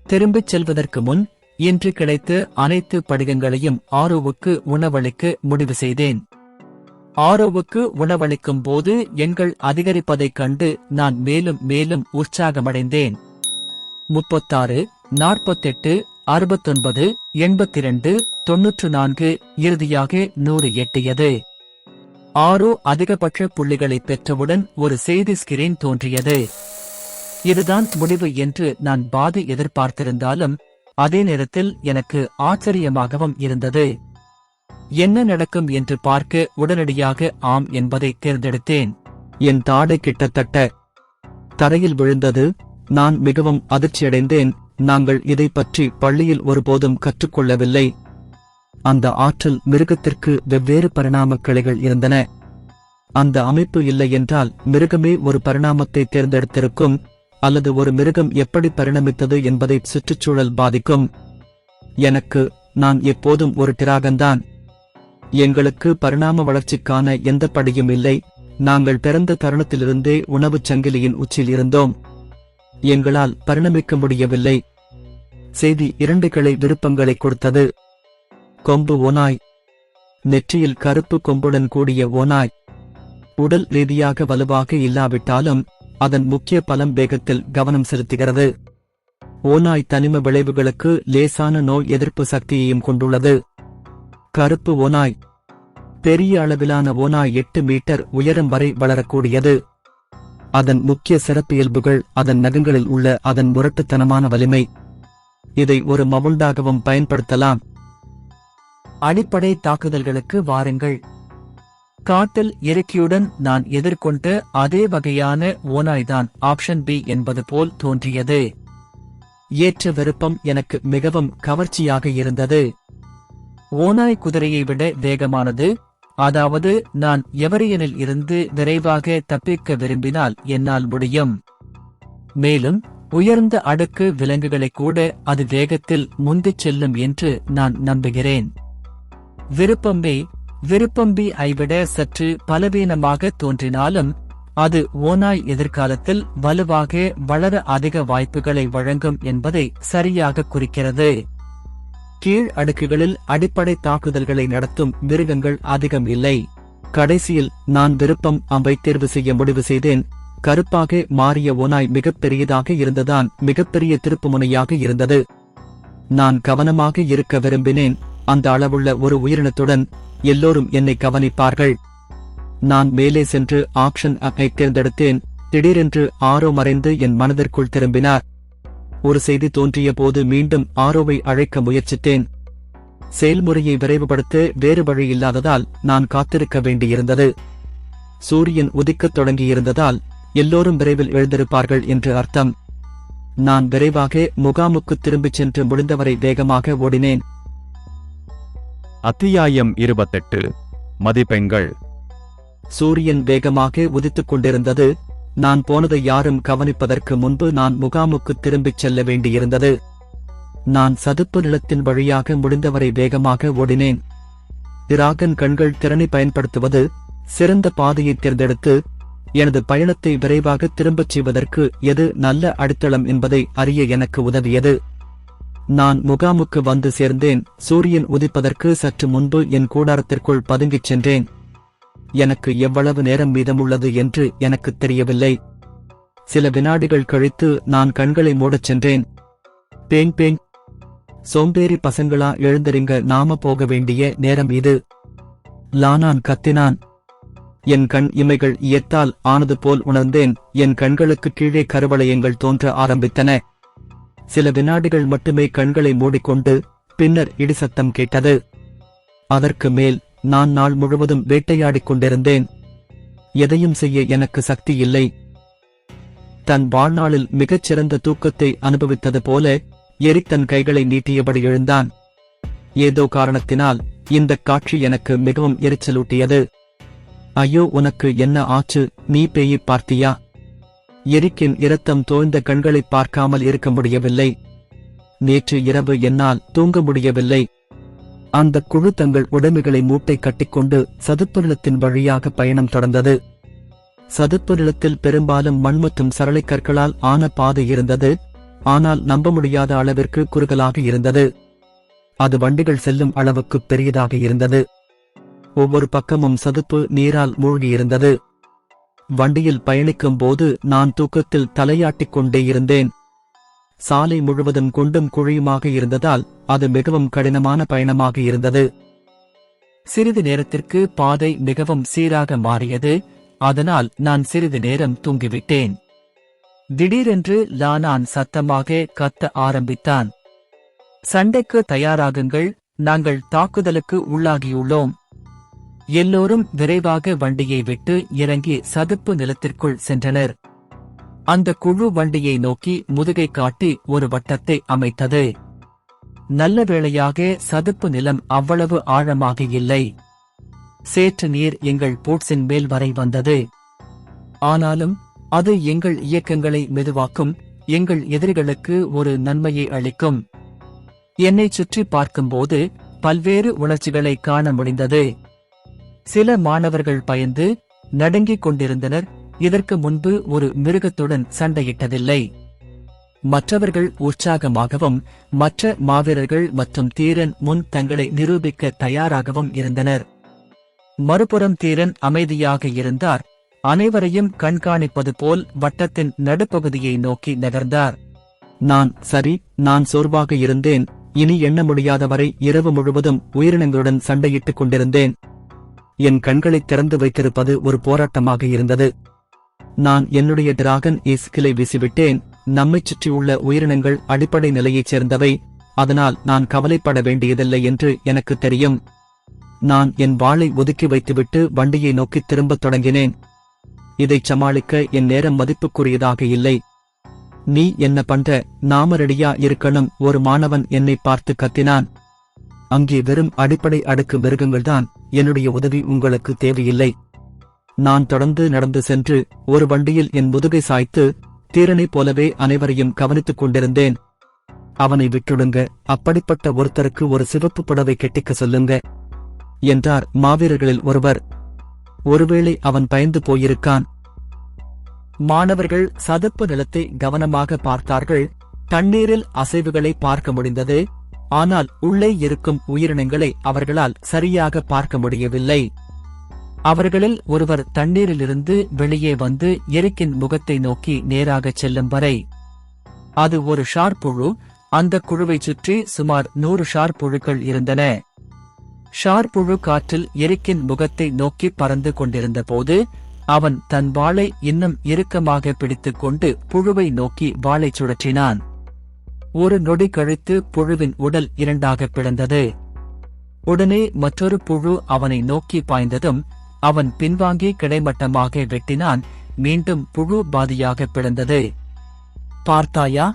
திரும்பிச் செல்வதற்கு முன் இன்று கிடைத்த அனைத்து படிகங்களையும் ஆரோவுக்கு உணவளிக்க முடிவு செய்தேன். ஆரோவுக்கு உணவளிக்கும் போது எண்கள் அதிகரிப்பதைக் கண்டு நான் மேலும் மேலும் உற்சாகமடைந்தேன். 36, 48, 69, 82, 94, இறுதியாக 100 எட்டியது. ஆரோ அதிகபட்ச புள்ளிகளை பெற்றவுடன் ஒரு செய்தி ஸ்கிரீன் தோன்றியது. இதுதான் முடிவு என்று நான் பாதி எதிர்பார்த்திருந்தாலும் அதே நேரத்தில் எனக்கு ஆச்சரியமாகவும் இருந்தது. என்ன நடக்கும் என்று பார்க்க உடனடியாக ஆம் என்பதை தேர்ந்தெடுத்தேன். என் தாடை கிட்டத்தட்ட தரையில் விழுந்தது. நான் மிகவும் அதிர்ச்சியடைந்தேன். நாங்கள் இதை பற்றி பள்ளியில் ஒருபோதும் கற்றுக்கொள்ளவில்லை. அந்த ஆற்றல் மிருகத்திற்கு வெவ்வேறு பரிணாம கிளைகள் இருந்தன. அந்த அமைப்பு இல்லை என்றால் மிருகமே ஒரு பரிணாமத்தை தேர்ந்தெடுத்திருக்கும், அல்லது ஒரு மிருகம் எப்படி பரிணமித்தது என்பதை சுற்றுச்சூழல் பாதிக்கும். நான் எப்போதும் ஒரு டிராகன்தான். எங்களுக்கு பரிணாம வளர்ச்சிக்கான எந்த படியும் இல்லை. நாங்கள் பிறந்த தருணத்திலிருந்தே உணவுச் சங்கிலியின் உச்சியில் இருந்தோம். எங்களால் பரிணமிக்க முடியவில்லை. செய்தி 2 கிளை விருப்பங்களை கொடுத்தது. கொம்பு ஓநாய், நெற்றியில் கருப்பு கொம்புடன் கூடிய ஓநாய். உடல் ரீதியாக வலுவாக இல்லாவிட்டாலும் அதன் முக்கிய பலம் வேகத்தில் கவனம் செலுத்துகிறது. ஓநாய் தனிம விளைவுகளுக்கு லேசான நோய் எதிர்ப்பு சக்தியையும் கொண்டுள்ளது. கருப்பு ஓநாய், பெரிய அளவிலான ஓநாய் 8 மீட்டர் உயரம் வரை வளரக்கூடியது. அதன் முக்கிய சிறப்பியல்புகள் அதன் நகங்களில் உள்ள அதன் முரட்டுத்தனமான வலிமை. இதை ஒரு மவுல்டாகவும் பயன்படுத்தலாம். அடிப்படை தாக்குதல்களுக்கு வாருங்கள். காட்டில் இறக்கியுடன் நான் எதிர்கொண்ட அதே வகையான ஓநாய்தான் ஆப்ஷன் பி என்பது போல் தோன்றியது. ஏற்ற விருப்பம் எனக்கு மிகவும் கவர்ச்சியாக இருந்தது. ஓநாய் குதிரையை விட வேகமானது. அதாவது நான் எவரியனில் இருந்து விரைவாக தப்பிக்க விரும்பினால் என்னால் முடியும். மேலும் உயர்ந்த அடுக்கு விலங்குகளை கூட அது வேகத்தில் முந்திச் செல்லும் என்று நான் நம்புகிறேன். விருப்பம் பி ஐவிட சற்று பலவீனமாக தோன்றினாலும் அது ஓநாய் எதிர்காலத்தில் வலுவாக வளர அதிக வாய்ப்புகளை வழங்கும் என்பதை சரியாக குறிக்கிறது. கீழ் அடுக்குகளில் அடிப்படை தாக்குதல்களை நடத்தும் மிருகங்கள் அதிகம் இல்லை. கடைசியில் நான் விருப்பம் அம்பை தேர்வு செய்ய முடிவு செய்தேன். கருப்பாக மாறிய ஓநாய் மிகப்பெரியதாக இருந்ததான் மிகப்பெரிய திருப்புமுனையாக இருந்தது. நான் கவனமாக இருக்க விரும்பினேன். அந்த அளவுள்ள ஒரு உயிரினத்துடன் எல்லோரும் என்னை கவனிப்பார்கள். நான் மேலே சென்று ஆப்ஷன் ஐ தேர்ந்தெடுத்தேன். திடீரென்று ஆரோ மறைந்து என் மனதிற்குள் திரும்பினார். ஒரு செய்தி தோன்றிய போது மீண்டும் ஆரோவை அழைக்க முயற்சித்தேன். செயல்முறையை விரைவுபடுத்த வேறு வழி இல்லாததால் நான் காத்திருக்க வேண்டியிருந்தது. சூரியன் உதிக்கத் தொடங்கியிருந்ததால் எல்லோரும் விரைவில் எழுந்திருப்பார்கள் என்று அர்த்தம். நான் விரைவாக முகாமுக்கு திரும்பிச் சென்று முடிந்தவரை வேகமாக ஓடினேன். அத்தியாயம் 28. மதிப்பெண்கள். சூரியன் வேகமாக உதித்துக் கொண்டிருந்தது. நான் போனதை யாரும் கவனிப்பதற்கு முன்பு நான் முகாமுக்கு திரும்பிச் செல்ல வேண்டியிருந்தது. நான் சதுப்பு நிலத்தின் வழியாக முடிந்தவரை வேகமாக ஓடினேன். டிராகன் கண்கள் திறனை பயன்படுத்துவது சிறந்த பாதையை தேர்ந்தெடுத்து எனது பயணத்தை விரைவாக திரும்பச் செய்வதற்கு எது நல்ல அடித்தளம் என்பதை அறிய எனக்கு உதவியது. நான் முகாமுக்கு வந்து சேர்ந்தேன். சூரியன் உதிப்பதற்கு சற்று முன்பு என் கூடாரத்திற்குள் பதுங்கிச் சென்றேன். எனக்கு எவ்வளவு நேரம் மீதமுள்ளது என்று எனக்குத் தெரியவில்லை. சில வினாடிகள் கழித்து நான் கண்களை மூடச் சென்றேன். பேங் பேங், சோம்பேறி பசங்களா, எழுந்தறிங்க, நாம போக வேண்டிய நேரம் இது. லானான் கத்தினான். என் கண் இமைகள் இயத்தால் ஆனது போல் உணர்ந்தேன். என் கண்களுக்கு கீழே கருவளையங்கள் தோன்ற ஆரம்பித்தன. சில வினாடிகள் மட்டுமே கண்களை மூடிக்கொண்டு பின்னர் இடிசத்தம் கேட்டது. அதற்கு மேல் நான் நாள் முழுவதும் வேட்டையாடிக் கொண்டிருந்தேன். எதையும் செய்ய எனக்கு சக்தி இல்லை. தன் வாழ்நாளில் மிகச்சிறந்த தூக்கத்தை அனுபவித்தது போல எரிக் தன் கைகளை நீட்டியபடி எழுந்தான். ஏதோ காரணத்தினால் இந்தக் காட்சி எனக்கு மிகவும் எரிச்சலூட்டியது. ஐயோ, உனக்கு என்ன ஆச்சு? நீ பேயைப் பார்த்தியா? எரிக்கின் இரத்தம் தோய்ந்த கண்களைப் பார்க்காமல் இருக்க முடியவில்லை. நேற்று இரவு என்னால் தூங்க முடியவில்லை. அந்த குழு தங்கள் உடைமைகளை மூட்டை கட்டிக்கொண்டு சதுப்பு நிலத்தின் வழியாக பயணம் தொடர்ந்தது. சதுப்பு நிலத்தில் பெரும்பாலும் மண் மற்றும் சரளைக் கற்களால் ஆன பாதை இருந்தது. ஆனால் நம்ப முடியாத அளவிற்கு குறுகலாக இருந்தது. அது வண்டிகள் செல்லும் அளவுக்கு பெரியதாக இருந்தது. ஒவ்வொரு பக்கமும் சதுப்பு நீரால் மூழ்கியிருந்தது. வண்டியில் பயணிக்கும் போது நான் தூக்கத்தில் தலையாட்டிக் கொண்டே இருந்தேன். சாலை முழுவதும் குண்டும் குழியுமாக இருந்ததால் அது மிகவும் கடினமான பயணமாக இருந்தது. சிறிது நேரத்திற்கு பாதை மிகவும் சீராக மாறியது. அதனால் நான் சிறிது நேரம் தூங்கிவிட்டேன். திடீரென்று லானான் சத்தமாக கத்த ஆரம்பித்தான். சண்டைக்கு தயாராகுங்கள், நாங்கள் தாக்குதலுக்கு உள்ளாகியுள்ளோம். எல்லோரும் விரைவாக வண்டியை விட்டு இறங்கி சதுப்பு நிலத்திற்குள் சென்றனர். அந்த குழு வண்டியை நோக்கி முதுகை காட்டி ஒரு வட்டத்தை அமைத்தது. நல்ல வேளையாக சதுப்பு நிலம் அவ்வளவு ஆழமாக இல்லை. சேற்று நீர் எங்கள் பூட்ஸின் மேல் வரை வந்தது. ஆனாலும் அது எங்கள் இயக்கங்களை மெதுவாக்கும், எங்கள் எதிரிகளுக்கு ஒரு நன்மையை அளிக்கும். என்னை சுற்றி பார்க்கும்போது பல்வேறு உணர்ச்சிகளை காண முடிந்தது. சில மாணவர்கள் பயந்து நடுங்கிக் கொண்டிருந்தனர். இதற்கு முன்பு ஒரு மிருகத்துடன் சண்டையிட்டதில்லை. மற்றவர்கள் உற்சாகமாகவும் மற்ற மாவீரர்கள் மற்றும் தீரன் முன் தங்களை நிரூபிக்க தயாராகவும் இருந்தனர். மறுபுறம் தீரன் அமைதியாக இருந்தார். அனைவரையும் கண்காணிப்பது போல் வட்டத்தின் நடுப்பகுதியை நோக்கி நகர்ந்தார். நான் சோர்வாக இருந்தேன். இனி எண்ண முடியாதவரை இரவு முழுவதும் உயிரினங்களுடன் சண்டையிட்டுக் கொண்டிருந்தேன். என் கண்களை திறந்து வைத்திருப்பது ஒரு போராட்டமாக இருந்தது. நான் என்னுடைய டிராகன் ஸ்கிலை வீசிவிட்டேன். நம்மைச் சுற்றியுள்ள உயிரினங்கள் அடிப்படை நிலையைச் சேர்ந்தவை. அதனால் நான் கவலைப்பட வேண்டியதில்லை என்று எனக்கு தெரியும். நான் என் வாளை ஒதுக்கி வைத்துவிட்டு வண்டியை நோக்கி திரும்பத் தொடங்கினேன். இதைச் சமாளிக்க என் நேரம் மதிப்புக்குரியதாக இல்லை. நீ என்ன பண்ற? நாம ரெடியா இருக்கணும், ஒரு மாணவன் என்னை பார்த்து கத்தினான். அங்கே வெறும் அடிப்படை அடுக்கு மிருகங்கள்தான். என்னுடைய உதவி உங்களுக்கு தேவையில்லை. நான் தொடர்ந்து நடந்து சென்று ஒரு வண்டியில் என் முதுகை சாய்த்து தீரனைப் போலவே அனைவரையும் கவனித்துக் கொண்டிருந்தேன். அவனை விட்டுடுங்க, அப்படிப்பட்ட ஒருத்தருக்கு ஒரு சிவப்பு புடவை கெட்டிக்க சொல்லுங்க என்றார் மாவீரர்களில் ஒருவர். ஒருவேளை அவன் பயந்து போயிருக்கான். மாணவர்கள் சதுப்பு நிலத்தை கவனமாக பார்த்தார்கள். தண்ணீரில் அசைவுகளை பார்க்க முடிந்தது. ஆனால் உள்ளே இருக்கும் உயிரினங்களை அவர்களால் சரியாக பார்க்க முடியவில்லை. அவர்களில் ஒருவர் தண்ணீரிலிருந்து வெளியே வந்து எரிக்கின் முகத்தை நோக்கி நேராகச் செல்லும் வரை. அது ஒரு ஷார் புழு. அந்த குழுவைச் சுற்றி சுமார் 100 ஷார் புழுக்கள் இருந்தன. ஷார் புழு காற்றில் எரிக்கின் முகத்தை நோக்கி பறந்து கொண்டிருந்த போது அவன் தன் வாளை இன்னும் இறுக்கமாக பிடித்துக் கொண்டு புழுவை நோக்கி வாளைச் சுழற்றினான். ஒரு நொடி கழித்து புழுவின் உடல் இரண்டாக பிளந்தது. உடனே மற்றொரு புழு அவனை நோக்கி பாய்ந்ததும் அவன் பின்வாங்கி கிடைமட்டமாக வெட்டினான். மீண்டும் புழு பாதியாக பிளந்தது. பார்த்தாயா?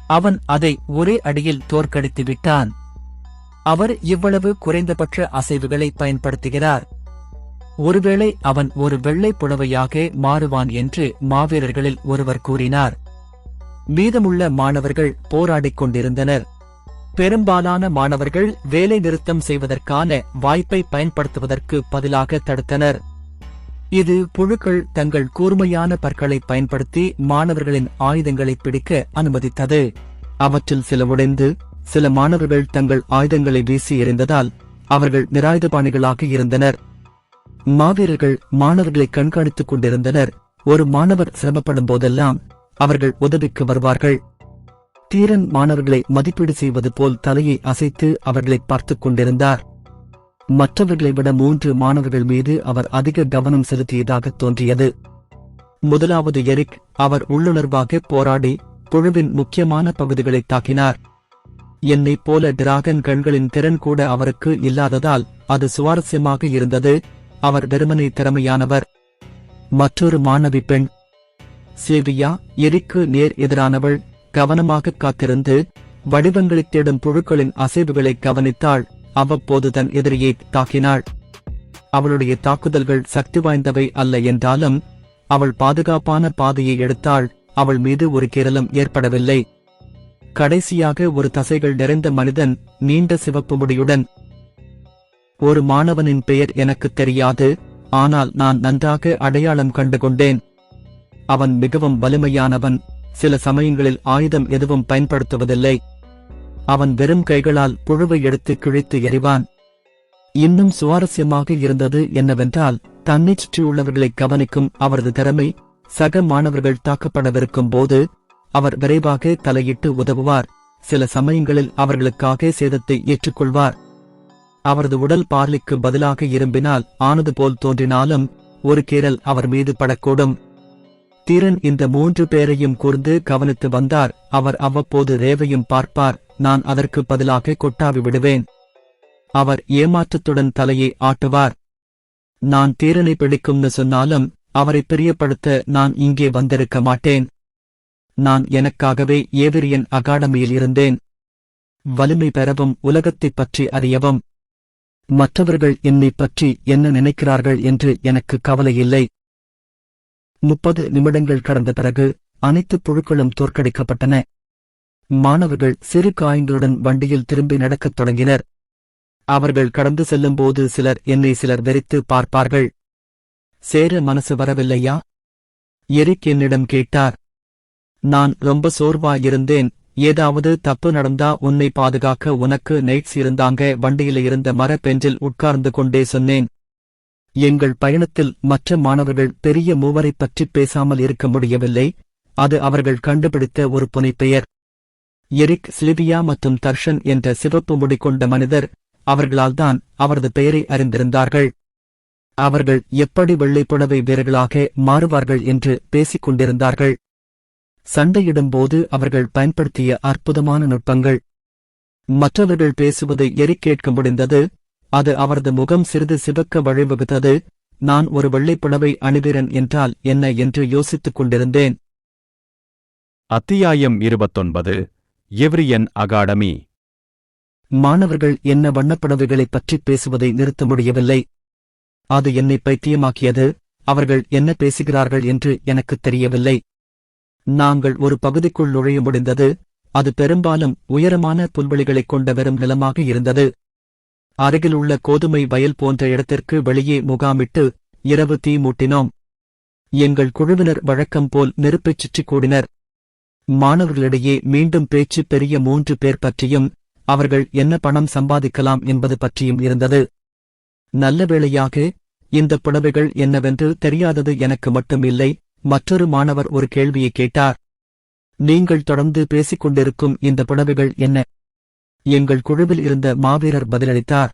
அவன் அதை ஒரே அடியில் தோற்கடித்து விட்டான். அவர் இவ்வளவு குறைந்தபட்ச அசைவுகளை பயன்படுத்துகிறார். ஒருவேளை அவன் ஒரு வெள்ளை புடவையாக மாறுவான் என்று மாவீரர்களில் ஒருவர் கூறினார். மீதமுள்ள மாணவர்கள் போராடிக் கொண்டிருந்தனர். பெரும்பாலான மாணவர்கள் வேலை நிறுத்தம் செய்வதற்கான வாய்ப்பை பயன்படுத்துவதற்கு பதிலாக தடுத்தனர். இது புழுக்கள் தங்கள் கூர்மையான பற்களை பயன்படுத்தி மாணவர்களின் ஆயுதங்களை பிடிக்க அனுமதித்தது. அவற்றில் சில உடைந்து சில மாணவர்கள் தங்கள் ஆயுதங்களை வீசி எறிந்ததால் அவர்கள் நிராயுதபாணிகளாக இருந்தனர். மாவீரர்கள் மாணவர்களை கண்காணித்துக் கொண்டிருந்தனர். ஒரு மாணவர் சிரமப்படும் போதெல்லாம் அவர்கள் உதவிக்கு வருவார்கள். தீரன் மாணவர்களை மதிப்பீடு செய்வது போல் தலையை அசைத்து அவர்களை பார்த்துக் கொண்டிருந்தார். மற்றவர்களை விட 3 மாணவர்கள் மீது அவர் அதிக கவனம் செலுத்தியதாக தோன்றியது. முதலாவது எரிக். அவர் உள்ளுணர்வாக போராடி புழுவின் முக்கியமான பகுதிகளை தாக்கினார். என்னைப் போல டிராகன் கண்களின் திறன் கூட அவருக்கு இல்லாததால் அது சுவாரஸ்யமாக இருந்தது. அவர் வெறுமனே திறமையானவர். மற்றொரு மாணவி பெண் சேவியா எரிக்கு நேர் எதிரானவள். கவனமாக காத்திருந்து வடிவங்களைத் தேடும் புழுக்களின் அசைவுகளை கவனித்தாள். அவ்வப்போது தன் எதிரியை தாக்கினாள். அவளுடைய தாக்குதல்கள் சக்தி வாய்ந்தவை அல்ல என்றாலும் அவள் பாதுகாப்பான பாதையை எடுத்தாள். அவள் மீது ஒரு கீறலும் ஏற்படவில்லை. கடைசியாக ஒரு தசைகள் நிறைந்த மனிதன் நீண்ட சிவப்பு முடியுடன். ஒரு மாணவனின் பெயர் எனக்கு தெரியாது, ஆனால் நான் நன்றாக அடையாளம் கண்டுகொண்டேன். அவன் மிகவும் வலிமையானவன். சில சமயங்களில் ஆயுதம் எதுவும் பயன்படுத்துவதில்லை. அவன் வெறும் கைகளால் புழுவை எடுத்து கிழித்து எறிவான். இன்னும் சுவாரஸ்யமாக இருந்தது என்னவென்றால் தன்னைச் சுற்றியுள்ளவர்களை கவனிக்கும் அவரது திறமை. சக மாணவர்கள் தாக்கப்படவிருக்கும் போது அவர் விரைவாக தலையிட்டு உதவுவார். சில சமயங்களில் அவர்களுக்காக சேதத்தை ஏற்றுக்கொள்வார். அவரது உடல் பார்லிக்கு பதிலாக இரும்பினால் ஆனது போல் தோன்றினாலும் ஒரு கீறல் அவர் மீது படக்கூடும். தீரன் இந்த 3 பேரையும் கூர்ந்து கவனித்து வந்தார். அவர் அவ்வப்போது ரேவையும் பார்ப்பார். நான் அதற்கு பதிலாக கொட்டாவி விடுவேன். அவர் ஏமாற்றத்துடன் தலையை ஆட்டுவார். நான் தீரனை பிடிக்கும்னு சொன்னாலும் அவரை பிரியப்படுத்த நான் இங்கே வந்திருக்க மாட்டேன். நான் எனக்காகவே ஏவிரியன் அகாடமியில் இருந்தேன். வலிமை பெறவும் உலகத்தைப் பற்றி அறியவும். மற்றவர்கள் என்னைப் பற்றி என்ன நினைக்கிறார்கள் என்று எனக்கு கவலையில்லை. 30 நிமிடங்கள் கடந்த பிறகு அனைத்து புழுக்களும் தோற்கடிக்கப்பட்டன. மாணவர்கள் சிறு காயங்களுடன் வண்டியில் திரும்பி நடக்கத் தொடங்கினர். அவர்கள் கடந்து செல்லும்போது சிலர் என்னை சிலர் வெறித்து பார்ப்பார்கள். சேர மனசு வரவில்லையா? எரிக் என்னிடம் கேட்டார். நான் ரொம்ப சோர்வாயிருந்தேன். ஏதாவது தப்பு நடந்தா உன்னை பாதுகாக்க உனக்கு நைட்ஸ் இருந்தாங்க. வண்டியில இருந்த மர பெஞ்சில் உட்கார்ந்து கொண்டே சொன்னேன். எங்கள் பயணத்தில் மற்ற மாணவர்கள் பெரிய மூவரைப் பற்றி பேசாமல் இருக்க முடியவில்லை. அது அவர்கள் கண்டுபிடித்த ஒரு புனைப்பெயர். எரிக், சிலிவியா மற்றும் தர்ஷன் என்ற சிவப்பு முடி கொண்ட மனிதர். அவர்களால்தான் அவரது பெயரை அறிந்திருந்தார்கள். அவர்கள் எப்படி வெள்ளை புடவை வீரர்களாக மாறுவார்கள் என்று பேசிக் கொண்டிருந்தார்கள். சண்டையிடும்போது அவர்கள் பயன்படுத்திய அற்புதமான நுட்பங்கள். மற்றவர்கள் பேசுவதை எரிக் கேட்க முடிந்தது. அது அவரது முகம் சிறிது சிவக்க வழிவகுத்தது. நான் ஒரு வெள்ளைப் புடவை அணிவீரன் என்றால் என்ன என்று யோசித்துக் கொண்டிருந்தேன். அத்தியாயம் 29. Everyone academy. மாணவர்கள் என்ன வண்ணப்புடவைகளைப் பற்றி பேசுவதை நிறுத்த முடியவில்லை. அது என்னை பைத்தியமாக்கியது. அவர்கள் என்ன பேசுகிறார்கள் என்று எனக்குத் தெரியவில்லை. நாங்கள் ஒரு பகுதிக்குள் நுழைய முடிந்தது. அது பெரும்பாலும் உயரமான புல்வெளிகளைக் கொண்ட வெறும் நிலமாக இருந்தது. அருகிலுள்ள கோதுமை வயல் போன்ற இடத்திற்கு வெளியே முகாமிட்டு இரவு தீ மூட்டினோம். எங்கள் குழுவினர் வழக்கம் போல் நெருப்பைச் சுற்றிக் கூடினர். மாணவர்களிடையே மீண்டும் பேச்சு பெரிய 3 பேர் பற்றியும் அவர்கள் என்ன பணம் சம்பாதிக்கலாம் என்பது பற்றியும் இருந்தது. நல்ல வேளையாக இந்த புடவைகள் என்னவென்று தெரியாதது எனக்கு மட்டும் இல்லை. மற்றொரு மாணவர் ஒரு கேள்வியை கேட்டார். நீங்கள் தொடர்ந்து பேசிக் கொண்டிருக்கும் இந்த புடவைகள் என்ன? எங்கள் குழுவில் இருந்த மாவீரர் பதிலளித்தார்.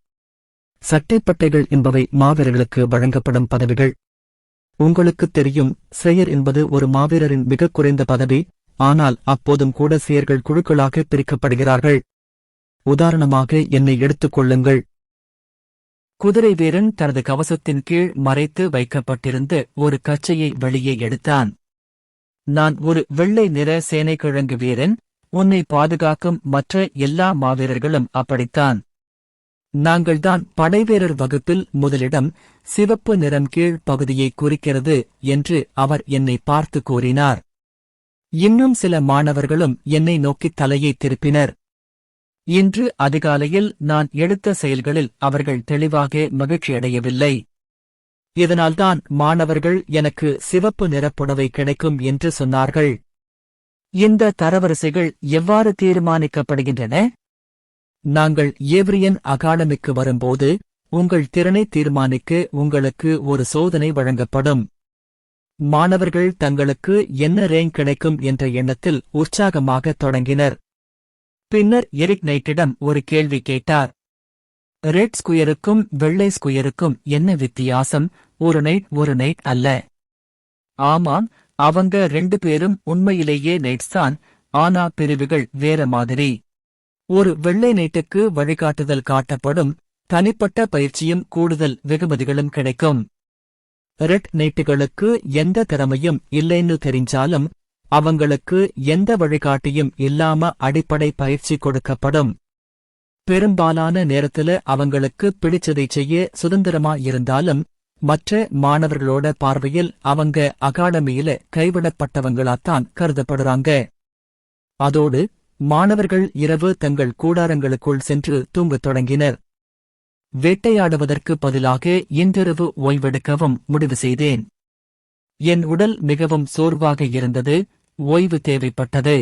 சட்டைப்பட்டைகள் என்பவை மாவீரர்களுக்கு வழங்கப்படும் பதவிகள். உங்களுக்குத் தெரியும், சேயர் என்பது ஒரு மாவீரரின் மிகக் குறைந்த பதவி. ஆனால் அப்போதும் கூட சேயர்கள் குழுக்களாக பிரிக்கப்படுகிறார்கள். உதாரணமாக என்னை எடுத்துக் கொள்ளுங்கள். குதிரை வீரன் தனது கவசத்தின் கீழ் மறைத்து வைக்கப்பட்டிருந்த ஒரு கச்சையை வெளியே எடுத்தான். நான் ஒரு வெள்ளை நிற சேனைக்கிழங்கு வீரன். உன்னை பாதுகாக்கும் மற்ற எல்லா மாவீரர்களும் அப்படித்தான். நாங்கள்தான் படைவீரர் வகுப்பில் முதலிடம். சிவப்பு நிறம் கீழ் பகுதியை குறிக்கிறது என்று அவர் என்னை பார்த்து கூறினார். இன்னும் சில மாணவர்களும் என்னை நோக்கி தலையை திருப்பினர். இன்று அதிகாலையில் நான் எடுத்த செயல்களில் அவர்கள் தெளிவாக மகிழ்ச்சியடையவில்லை. இதனால்தான் மாணவர்கள் எனக்கு சிவப்பு நிறப் புடவை கிடைக்கும் என்று சொன்னார்கள். இந்த தரவரிசைகள் எவ்வாறு தீர்மானிக்கப்படுகின்றன? நாங்கள் ஏவ்ரியன் அகாடமிக்கு வரும்போது உங்கள் திறனை தீர்மானிக்க உங்களுக்கு ஒரு சோதனை வழங்கப்படும். மாணவர்கள் தங்களுக்கு என்ன ரேங்க் கிடைக்கும் என்ற எண்ணத்தில் உற்சாகமாக தொடங்கினர். பின்னர் எரிக் நைட்டிடம் ஒரு கேள்வி கேட்டார். ரெட் ஸ்குயருக்கும் வெள்ளை ஸ்குயருக்கும் என்ன வித்தியாசம்? ஒரு நைட் அல்ல. ஆமாம், அவங்க 2 பேரும் உண்மையிலேயே நைட்ஸ் தான், ஆனா பிரிவுகள் வேற மாதிரி. ஒரு வெள்ளை நைட்டுக்கு வழிகாட்டுதல் காட்டப்படும், தனிப்பட்ட பயிற்சியும் கூடுதல் வெகுமதிகளும் கிடைக்கும். ரெட் நைட்டுகளுக்கு எந்த திறமையும் இல்லைன்னு தெரிஞ்சாலும் அவங்களுக்கு எந்த வழிகாட்டியும் இல்லாம அடிப்படை பயிற்சி கொடுக்கப்படும். பெரும்பாலான நேரத்துல அவங்களுக்கு பிடிச்சதை செய்ய சுதந்திரமா இருந்தாலும் மற்ற மாணவர்களோட பார்வையில் அவங்க அகாடமியில கைவிடப்பட்டவங்களாத்தான் கருதப்படுறாங்க. அதோடு மாணவர்கள் இரவு தங்கள் கூடாரங்களுக்குள் சென்று தூங்கத் தொடங்கினர். வேட்டையாடுவதற்கு பதிலாக இன்றிரவு ஓய்வெடுக்கவும் முடிவு செய்தேன். என் உடல் மிகவும் சோர்வாக இருந்தது, ஓய்வு தேவைப்பட்டது.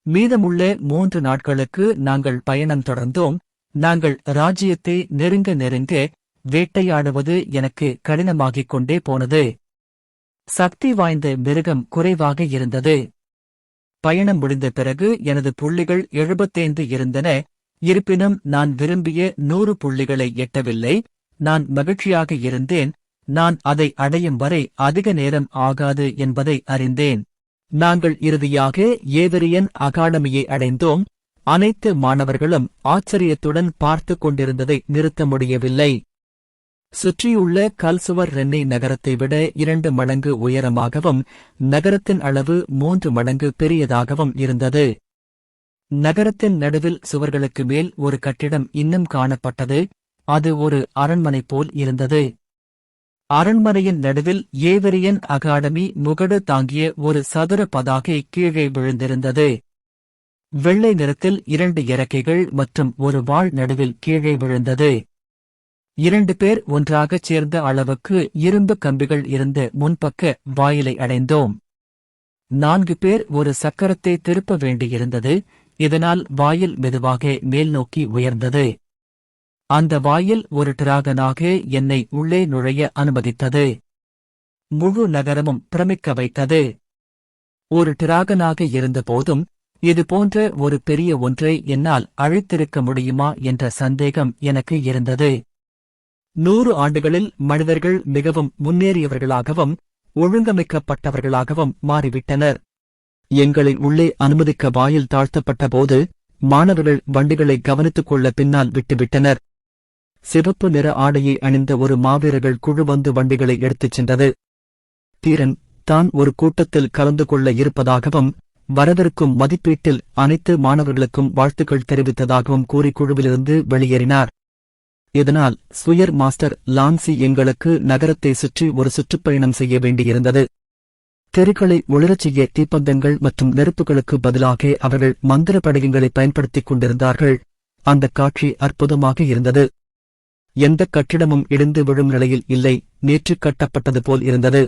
மீதமுள்ள 3 நாட்களுக்கு நாங்கள் பயணம் தொடர்ந்தோம். நாங்கள் ராஜ்யத்தை நெருங்க வேட்டையாடுவது எனக்கு கடினமாகிக் கொண்டே போனது. சக்தி வாய்ந்த மிருகம் குறைவாக இருந்தது. பயணம் முடிந்த பிறகு எனது புள்ளிகள் 75 இருந்தன. இருப்பினும் நான் விரும்பிய 100 புள்ளிகளை எட்டவில்லை. நான் மகிழ்ச்சியாக இருந்தேன். நான் அதை அடையும் வரை அதிக நேரம் ஆகாது என்பதை அறிந்தேன். நாங்கள் இறுதியாக ஏவரியன் அகாடமியை அடைந்தோம். அனைத்து மாணவர்களும் ஆச்சரியத்துடன் பார்த்து கொண்டிருந்ததை நிறுத்த முடியவில்லை. சுற்றியுள்ள கல்சுவர் ரென்னி நகரத்தை விட 2 மடங்கு உயரமாகவும் நகரத்தின் அளவு 3 மடங்கு பெரியதாகவும் இருந்தது. நகரத்தின் நடுவில் சுவர்களுக்கு மேல் ஒரு கட்டிடம் இன்னும் காணப்பட்டது. அது ஒரு அரண்மனை போல் இருந்தது. அரண்மனையின் நடுவில் ஏவரியன் அகாடமி முகடு தாங்கிய ஒரு சதுர பதாகை கீழே விழுந்திருந்தது. வெள்ளை நிறத்தில் 2 இறக்கைகள் மற்றும் ஒரு வாள் நடுவில் கீழே விழுந்தது. 2 பேர் ஒன்றாகச் சேர்ந்த அளவுக்கு இரும்பு கம்பிகள் இருந்த முன்பக்க வாயிலை அடைந்தோம். 4 பேர் ஒரு சக்கரத்தை திருப்ப வேண்டியிருந்தது. இதனால் வாயில் மெதுவாக மேல்நோக்கி உயர்ந்தது. அந்த வாயில் ஒரு டிராகனாக என்னை உள்ளே நுழைய அனுமதித்தது. முழு நகரமும் பிரமிக்க வைத்தது. ஒரு டிராகனாக இருந்தபோதும் இது போன்ற ஒரு பெரிய ஒன்றை என்னால் அழைத்திருக்க முடியுமா என்ற சந்தேகம் எனக்கு இருந்தது. 100 ஆண்டுகளில் மனிதர்கள் மிகவும் முன்னேறியவர்களாகவும் ஒழுங்கமைக்கப்பட்டவர்களாகவும் மாறிவிட்டனர். எங்களை உள்ளே அனுமதிக்க வாயில் தாழ்த்தப்பட்ட போது மாணவர்கள் வண்டிகளை கவனித்துக் கொள்ள பின்னால் விட்டுவிட்டனர். சிவப்பு நிற ஆடையை அணிந்த ஒரு மாவீரர்கள் குழு வந்து வண்டிகளை எடுத்துச் சென்றது. தீரன் தான் ஒரு கூட்டத்தில் கலந்து கொள்ள இருப்பதாகவும் வரவிருக்கும் மதிப்பீட்டில் அனைத்து மாணவர்களுக்கும் வாழ்த்துக்கள் தெரிவித்ததாகவும் கூறி குழுவிலிருந்து வெளியேறினார். இதனால் ஸ்குயர் மாஸ்டர் லான்சி எங்களுக்கு நகரத்தை சுற்றி ஒரு சுற்றுப்பயணம் செய்ய வேண்டியிருந்தது. தெருக்களை ஒளிரச் செய்ய தீப்பந்தங்கள் மற்றும் நெருப்புகளுக்கு பதிலாக அவர்கள் மந்திர படகுகளை பயன்படுத்திக் கொண்டிருந்தார்கள். அந்த காட்சி அற்புதமாக இருந்தது. எந்த கட்டிடமும் இடிந்து விழும் நிலையில் இல்லை, நேற்று கட்டப்பட்டது போல் இருந்தது.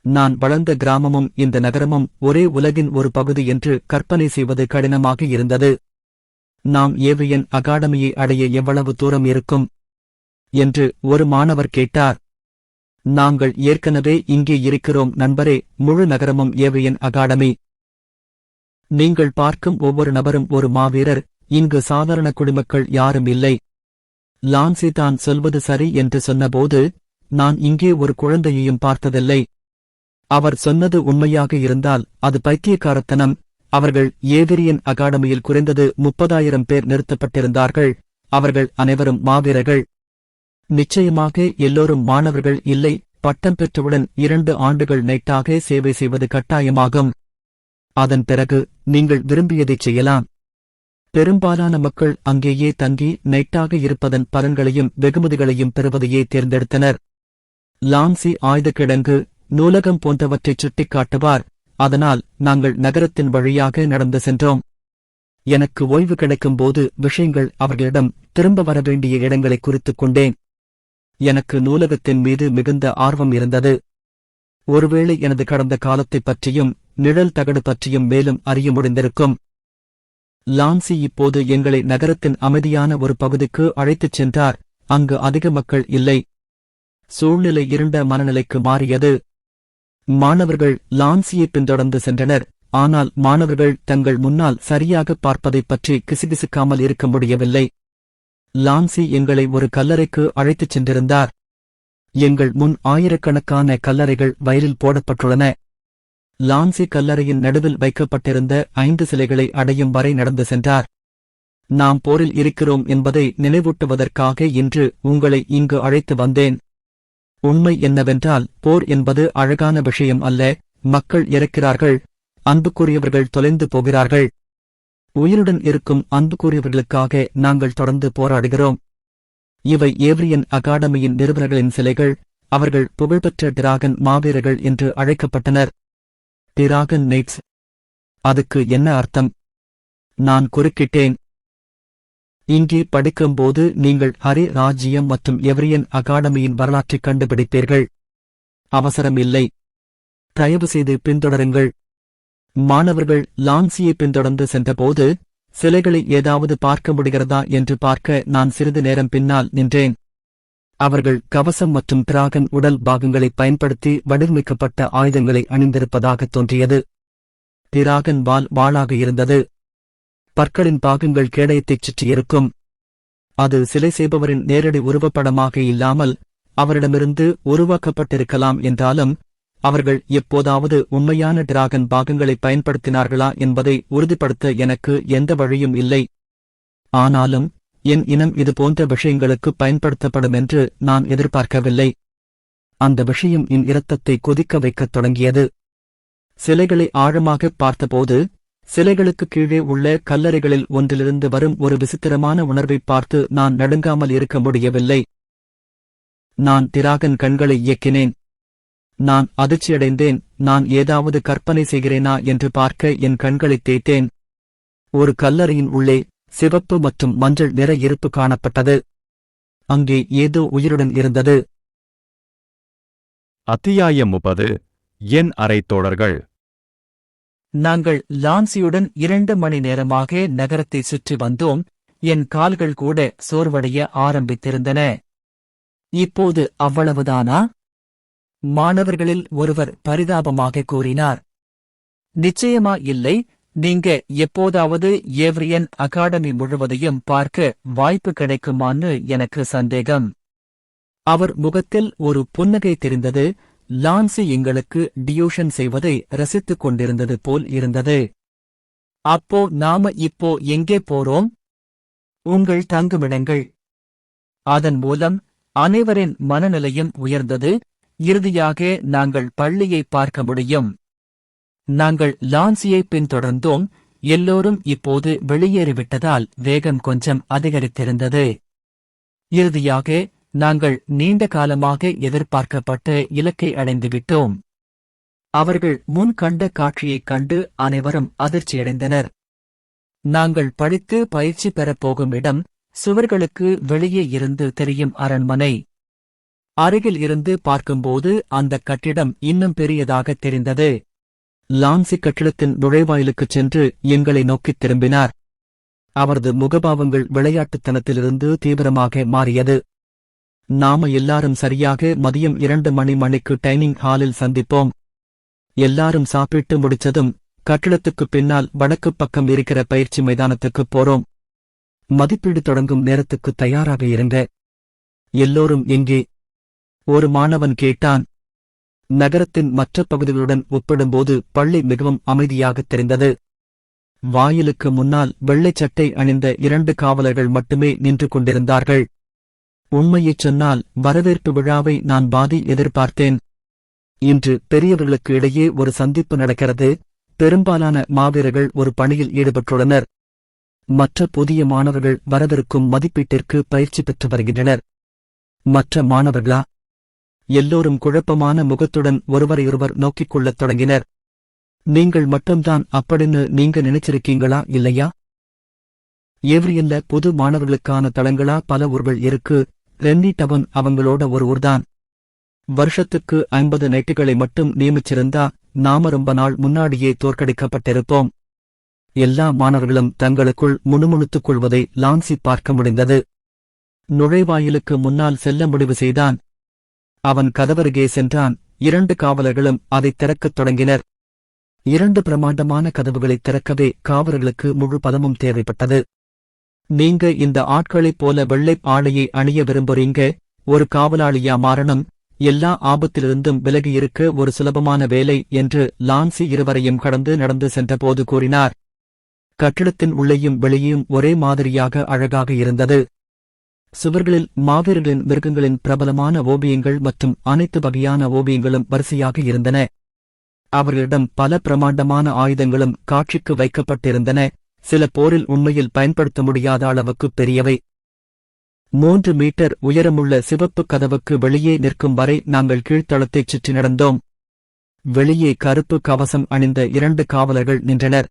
நான் வளர்ந்த கிராமமும் இந்த நகரமும் ஒரே உலகின் ஒரு பகுதி என்று கற்பனை செய்வது கடினமாக இருந்தது. நாம் ஏவியன் அகாடமியை அடைய எவ்வளவு தூரம் இருக்கும் என்று ஒரு மாணவர் கேட்டார். நாங்கள் ஏற்கனவே இங்கே இருக்கிறோம் நண்பரே, முழு நகரமும் ஏவியன் அகாடமி. நீங்கள் பார்க்கும் ஒவ்வொரு நபரும் ஒரு மாவீரர். இங்கு சாதாரண குடிமக்கள் யாரும் இல்லை. லான்சி தான் சொல்வது சரி என்று சொன்னபோது நான் இங்கே ஒரு குழந்தையையும் பார்த்ததில்லை. அவர் சொன்னது உண்மையாக இருந்தால் அது பைத்தியக்காரத்தனம். அவர்கள் ஏவிரியன் அகாடமியில் குறைந்தது 30,000 பேர் நிறுத்தப்பட்டிருந்தார்கள். அவர்கள் அனைவரும் மாவீரர்கள். நிச்சயமாக எல்லோரும் மாணவர்கள் இல்லை. பட்டம் பெற்றவுடன் 2 ஆண்டுகள் நைட்டாக சேவை செய்வது கட்டாயமாகும். அதன் பிறகு நீங்கள் விரும்பியதைச் செய்யலாம். பெரும்பாலான மக்கள் அங்கேயே தங்கி நைட்டாக இருப்பதன் பலன்களையும் வெகுமதிகளையும் பெறுவதையே தேர்ந்தெடுத்தனர். லான்சி ஆயுதக்கிடங்கு, நூலகம் போன்றவற்றைச் சுட்டிக்காட்டுவார். அதனால் நாங்கள் நகரத்தின் வழியாக நடந்து சென்றோம். எனக்கு ஓய்வு கிடைக்கும்போது விஷயங்கள் அவர்களிடம் திரும்ப வரவேண்டிய இடங்களை குறித்துக் கொண்டேன். எனக்கு நூலகத்தின் மீது மிகுந்த ஆர்வம் இருந்தது. ஒருவேளை எனது கடந்த காலத்தைப் பற்றியும் நிழல் தகடு பற்றியும் மேலும் அறிய முடிந்திருக்கும். லான்சி இப்போது எங்களை நகரத்தின் அமைதியான ஒரு பகுதிக்கு அழைத்துச் சென்றார். அங்கு அதிக மக்கள் இல்லை. சூழ்நிலை இருண்ட மனநிலைக்கு மாறியது. மாணவர்கள் லான்சியை பின்தொடர்ந்து சென்றனர். ஆனால் மாணவர்கள் தங்கள் முன்னால் சரியாக பார்ப்பதைப் பற்றி கிசுகிசுக்காமல் இருக்க முடியவில்லை. லான்சி எங்களை ஒரு கல்லறைக்கு அழைத்துச் சென்றிருந்தார். எங்கள் முன் ஆயிரக்கணக்கான கல்லறைகள் வயலில் போடப்பட்டுள்ளன. லான்சி கல்லறையின் நடுவில் வைக்கப்பட்டிருந்த 5 சிலைகளை அடையும் வரை நடந்து சென்றார். நாம் போரில் இருக்கிறோம் என்பதை நினைவூட்டுவதற்காக இன்று உங்களை இங்கு அழைத்து வந்தேன். உண்மை என்னவென்றால் போர் என்பது அழகான விஷயம் அல்ல. மக்கள் இறக்கிறார்கள், அன்புக்குரியவர்கள் தொலைந்து போகிறார்கள். உயிருடன் இருக்கும் அன்புக்குரியவர்களுக்காக நாங்கள் தொடர்ந்து போராடுகிறோம். இவை ஏவ்ரியன் அகாடமியின் நிறுவனர்களின் சிலைகள். அவர்கள் புகழ்பெற்ற டிராகன் மாவீரர்கள் என்று அழைக்கப்பட்டனர். Dragon nights. அதுக்கு என்ன அர்த்தம்? நான் குறுக்கிட்டேன். இங்கே படிக்கும்போது நீங்கள் ஹரி ராஜ்யம் மற்றும் எவ்ரியன் அகாடமியின் வரலாற்றைக் கண்டுபிடிப்பீர்கள். அவசரம் இல்லை. தயவு செய்து பின்தொடருங்கள். மாணவர்கள் லான்சியை பின்தொடர்ந்து சென்றபோது சிலைகளை ஏதாவது பார்க்க முடிகிறதா என்று பார்க்க நான் சிறிது நேரம் பின்னால் நின்றேன். அவர்கள் கவசம் மற்றும் டிராகன் உடல் பாகங்களைப் பயன்படுத்தி வடிவமைக்கப்பட்ட ஆயுதங்களை அணிந்திருப்பதாகத் தோன்றியது. டிராகன் வாளாக இருந்தது. பற்களின் பாகங்கள் கேடயத்தைச் சுற்றியிருக்கும். அது சிலை செய்பவரின் நேரடி உருவப்படமாக இல்லாமல் அவரிடமிருந்து உருவாக்கப்பட்டிருக்கலாம் என்றாலும் அவர்கள் எப்போதாவது உண்மையான டிராகன் பாகங்களை பயன்படுத்தினார்களா என்பதை உறுதிப்படுத்த எனக்கு எந்த வழியும் இல்லை. ஆனாலும் என் இனம் இதுபோன்ற விஷயங்களுக்கு பயன்படுத்தப்படும் என்று நான் எதிர்பார்க்கவில்லை. அந்த விஷயம் என் இரத்தத்தை கொதிக்க வைக்கத் தொடங்கியது. சிலைகளை ஆழமாகப் பார்த்தபோது சிலைகளுக்கு கீழே உள்ள கல்லறைகளில் ஒன்றிலிருந்து வரும் ஒரு விசித்திரமான உணர்வைப் பார்த்து நான் நடுங்காமல் இருக்க முடியவில்லை. நான் டிராகன் கண்களை இயக்கினேன். நான் அதிர்ச்சியடைந்தேன். நான் ஏதாவது கற்பனை செய்கிறேனா என்று பார்க்க என் கண்களைத் தேய்த்தேன். ஒரு கல்லறையின் உள்ளே சிவப்பு மற்றும் மஞ்சள் நிற இருப்பு காணப்பட்டது. அங்கே ஏதோ உயிருடன் இருந்தது. அத்தியாயம் 30. என் அறை தோழர்கள். நாங்கள் லான்சியுடன் 2 மணி நேரமாக நகரத்தை சுற்றி வந்தோம். என் கால்கள் கூட சோர்வடைய ஆரம்பித்திருந்தன. இப்போது அவ்வளவுதானா? மாணவர்களில் ஒருவர் பரிதாபமாக கூறினார். நிச்சயமா இல்லை. நீங்க எப்போதாவது ஏவ்ரியன் அகாடமி முழுவதையும் பார்க்க வாய்ப்பு கிடைக்குமான்னு எனக்கு சந்தேகம். அவர் முகத்தில் ஒரு புன்னகை தெரிந்தது. லான்சி எங்களுக்கு டியூஷன் செய்வதை ரசித்துக் கொண்டிருந்தது போல் இருந்தது. அப்போ நாம இப்போ எங்கே போறோம்? உங்கள் தங்குமிடங்கள். அதன் மூலம் அனைவரின் மனநிலையும் உயர்ந்தது. இறுதியாக நாங்கள் பள்ளியை பார்க்க முடியும். நாங்கள் லான்சியை பின்தொடர்ந்தோம். எல்லோரும் இப்போது வெளியேறிவிட்டதால் வேகம் கொஞ்சம் அதிகரித்திருந்தது. இறுதியாக நாங்கள் நீண்ட காலமாக எதிர்பார்க்கப்பட்ட இலக்கை அடைந்துவிட்டோம். அவர்கள் முன் கண்ட காட்சியைக் கண்டு அனைவரும் அதிர்ச்சியடைந்தனர். நாங்கள் படித்து பயிற்சி பெறப் போகும் இடம் சுவர்களுக்கு வெளியே இருந்து தெரியும் அரண்மனை. அருகில் இருந்து பார்க்கும்போது அந்த கட்டிடம் இன்னும் பெரியதாக தெரிந்தது. லான்சி கட்டிடத்தின் நுழைவாயிலுக்குச் சென்று எங்களை நோக்கித் திரும்பினார். அவரது முகபாவங்கள் விளையாட்டுத்தனத்திலிருந்து தீவிரமாக மாறியது. நாம எல்லாரும் சரியாக மதியம் 2 மணிக்கு டைனிங் ஹாலில் சந்திப்போம். எல்லாரும் சாப்பிட்டு முடிச்சதும் கட்டிடத்துக்குப் பின்னால் வடக்குப் பக்கம் இருக்கிற பயிற்சி மைதானத்துக்குப் போறோம். மதிப்பீடு தொடங்கும் நேரத்துக்கு தயாராக இருங்க. எல்லோரும் எங்கே? ஒரு மாணவன் கேட்டான். நகரத்தின் மற்ற பகுதிகளுடன் ஒப்பிடும்போது பள்ளி மிகவும் அமைதியாகத் தெரிந்தது. வாயிலுக்கு முன்னால் வெள்ளைச் சட்டை அணிந்த 2 காவலர்கள் மட்டுமே நின்று கொண்டிருந்தார்கள். உண்மையைச் சொன்னால் வரவேற்பு விழாவை நான் பாதி எதிர்பார்த்தேன். இன்று பெரியவர்களுக்கு இடையே ஒரு சந்திப்பு நடக்கிறது. பெரும்பாலான மாவீரர்கள் ஒரு பணியில் ஈடுபட்டுள்ளனர். மற்ற புதிய மாணவர்கள் வரவிருக்கும் மதிப்பீட்டிற்கு பயிற்சி பெற்று வருகின்றனர். மற்ற மாணவர்களா? எல்லோரும் குழப்பமான முகத்துடன் ஒருவரையொருவர் நோக்கிக் கொள்ளத் தொடங்கினர். நீங்கள் மட்டும்தான் அப்படின்னு நீங்க நினைச்சிருக்கீங்களா இல்லையா? ஏவ்ரியன்ல புது மாணவர்களுக்கான தளங்களா பல ஊர்கள் இருக்கு. ரென்னி டவுன் அவங்களோட ஒரு ஊர்தான். வருஷத்துக்கு 50 நைட்டுகளை மட்டும் நியமிச்சிருந்தா நாம ரொம்ப நாள் முன்னாடியே தோற்கடிக்கப்பட்டிருப்போம். எல்லா மாணவர்களும் தங்களுக்குள் முணுமுணுத்துக் கொள்வதை லான்சி பார்க்க முடிந்தது. நுழைவாயிலுக்கு முன்னால் செல்ல முடிவு செய்தான். அவன் கதவருகே சென்றான். 2 காவலர்களும் அதைத் திறக்கத் தொடங்கினர். 2 பிரமாண்டமான கதவுகளைத் திறக்கவே காவலர்களுக்கு முழு பதமும் தேவைப்பட்டது. நீங்க இந்த ஆட்களைப் போல வெள்ளை ஆடையை அணிய விரும்புறீங்க, ஒரு காவலாளியா மாறணும், எல்லா ஆபத்திலிருந்தும் விலகியிருக்க ஒரு சுலபமான வேலை என்று லான்சி இருவரையும் கடந்து நடந்து சென்றபோது கூறினார். கட்டிடத்தின் உள்ளேயும் வெளியேயும் ஒரே மாதிரியாக அழகாக இருந்தது. சுவர்களில் மாவீரர்களின் மிருகங்களின் பிரபலமான ஓவியங்கள் மற்றும் அனைத்து வகையான ஓவியங்களும் வரிசையாக இருந்தன. அவர்களிடம் பல பிரமாண்டமான ஆயுதங்களும் காட்சிக்கு வைக்கப்பட்டிருந்தன. சில போரில் உண்மையில் பயன்படுத்த முடியாத அளவுக்கு பெரியவை. 3 மீட்டர் உயரமுள்ள சிவப்பு கதவுக்கு வெளியே நிற்கும் வரை நாங்கள் கீழ்த்தளத்தைச் சுற்றி நடந்தோம். வெளியே கருப்பு கவசம் அணிந்த 2 காவலர்கள் நின்றனர்.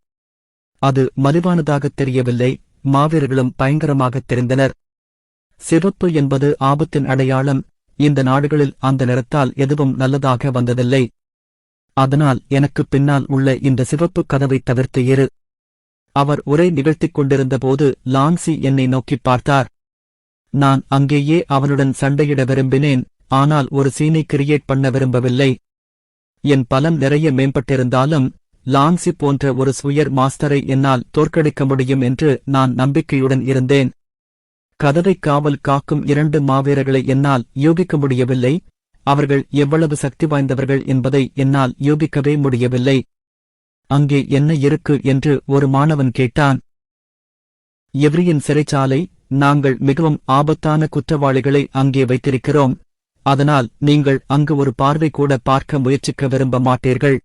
அது மலிவானதாகத் தெரியவில்லை, மாவீரர்களும் பயங்கரமாகத் தெரிந்தனர். சிவப்பு என்பது ஆபத்தின் அடையாளம். இந்த நாடுகளில் அந்த நிறத்தால் எதுவும் நல்லதாக வந்ததில்லை. அதனால் எனக்கு பின்னால் உள்ள இந்த சிவப்பு கதவை தவிர்த்து இரு. அவர் உரை நிகழ்த்திக் கொண்டிருந்தபோது லான்சி என்னை நோக்கிப் பார்த்தார். நான் அங்கேயே அவனுடன் சண்டையிட விரும்பினேன், ஆனால் ஒரு சீனை கிரியேட் பண்ண விரும்பவில்லை. என் பலம் நிறைய மேம்பட்டிருந்தாலும் லான்சி போன்ற ஒரு சுயர் மாஸ்டரை என்னால் தோற்கடிக்க முடியும் என்று நான் நம்பிக்கையுடன் இருந்தேன். கதவைக் காவல் காக்கும் 2 மாவீரர்களை என்னால் யூகிக்க முடியவில்லை. அவர்கள் எவ்வளவு சக்தி வாய்ந்தவர்கள் என்பதை என்னால் யூகிக்கவே முடியவில்லை. அங்கே என்ன இருக்கு என்று ஒரு மாணவன் கேட்டான். எவ்ரியின் சிறைச்சாலை, நாங்கள் மிகவும் ஆபத்தான குற்றவாளிகளை அங்கே வைத்திருக்கிறோம். அதனால் நீங்கள் அங்கு ஒரு பார்வை கூட பார்க்க முயற்சிக்க விரும்ப மாட்டீர்கள்.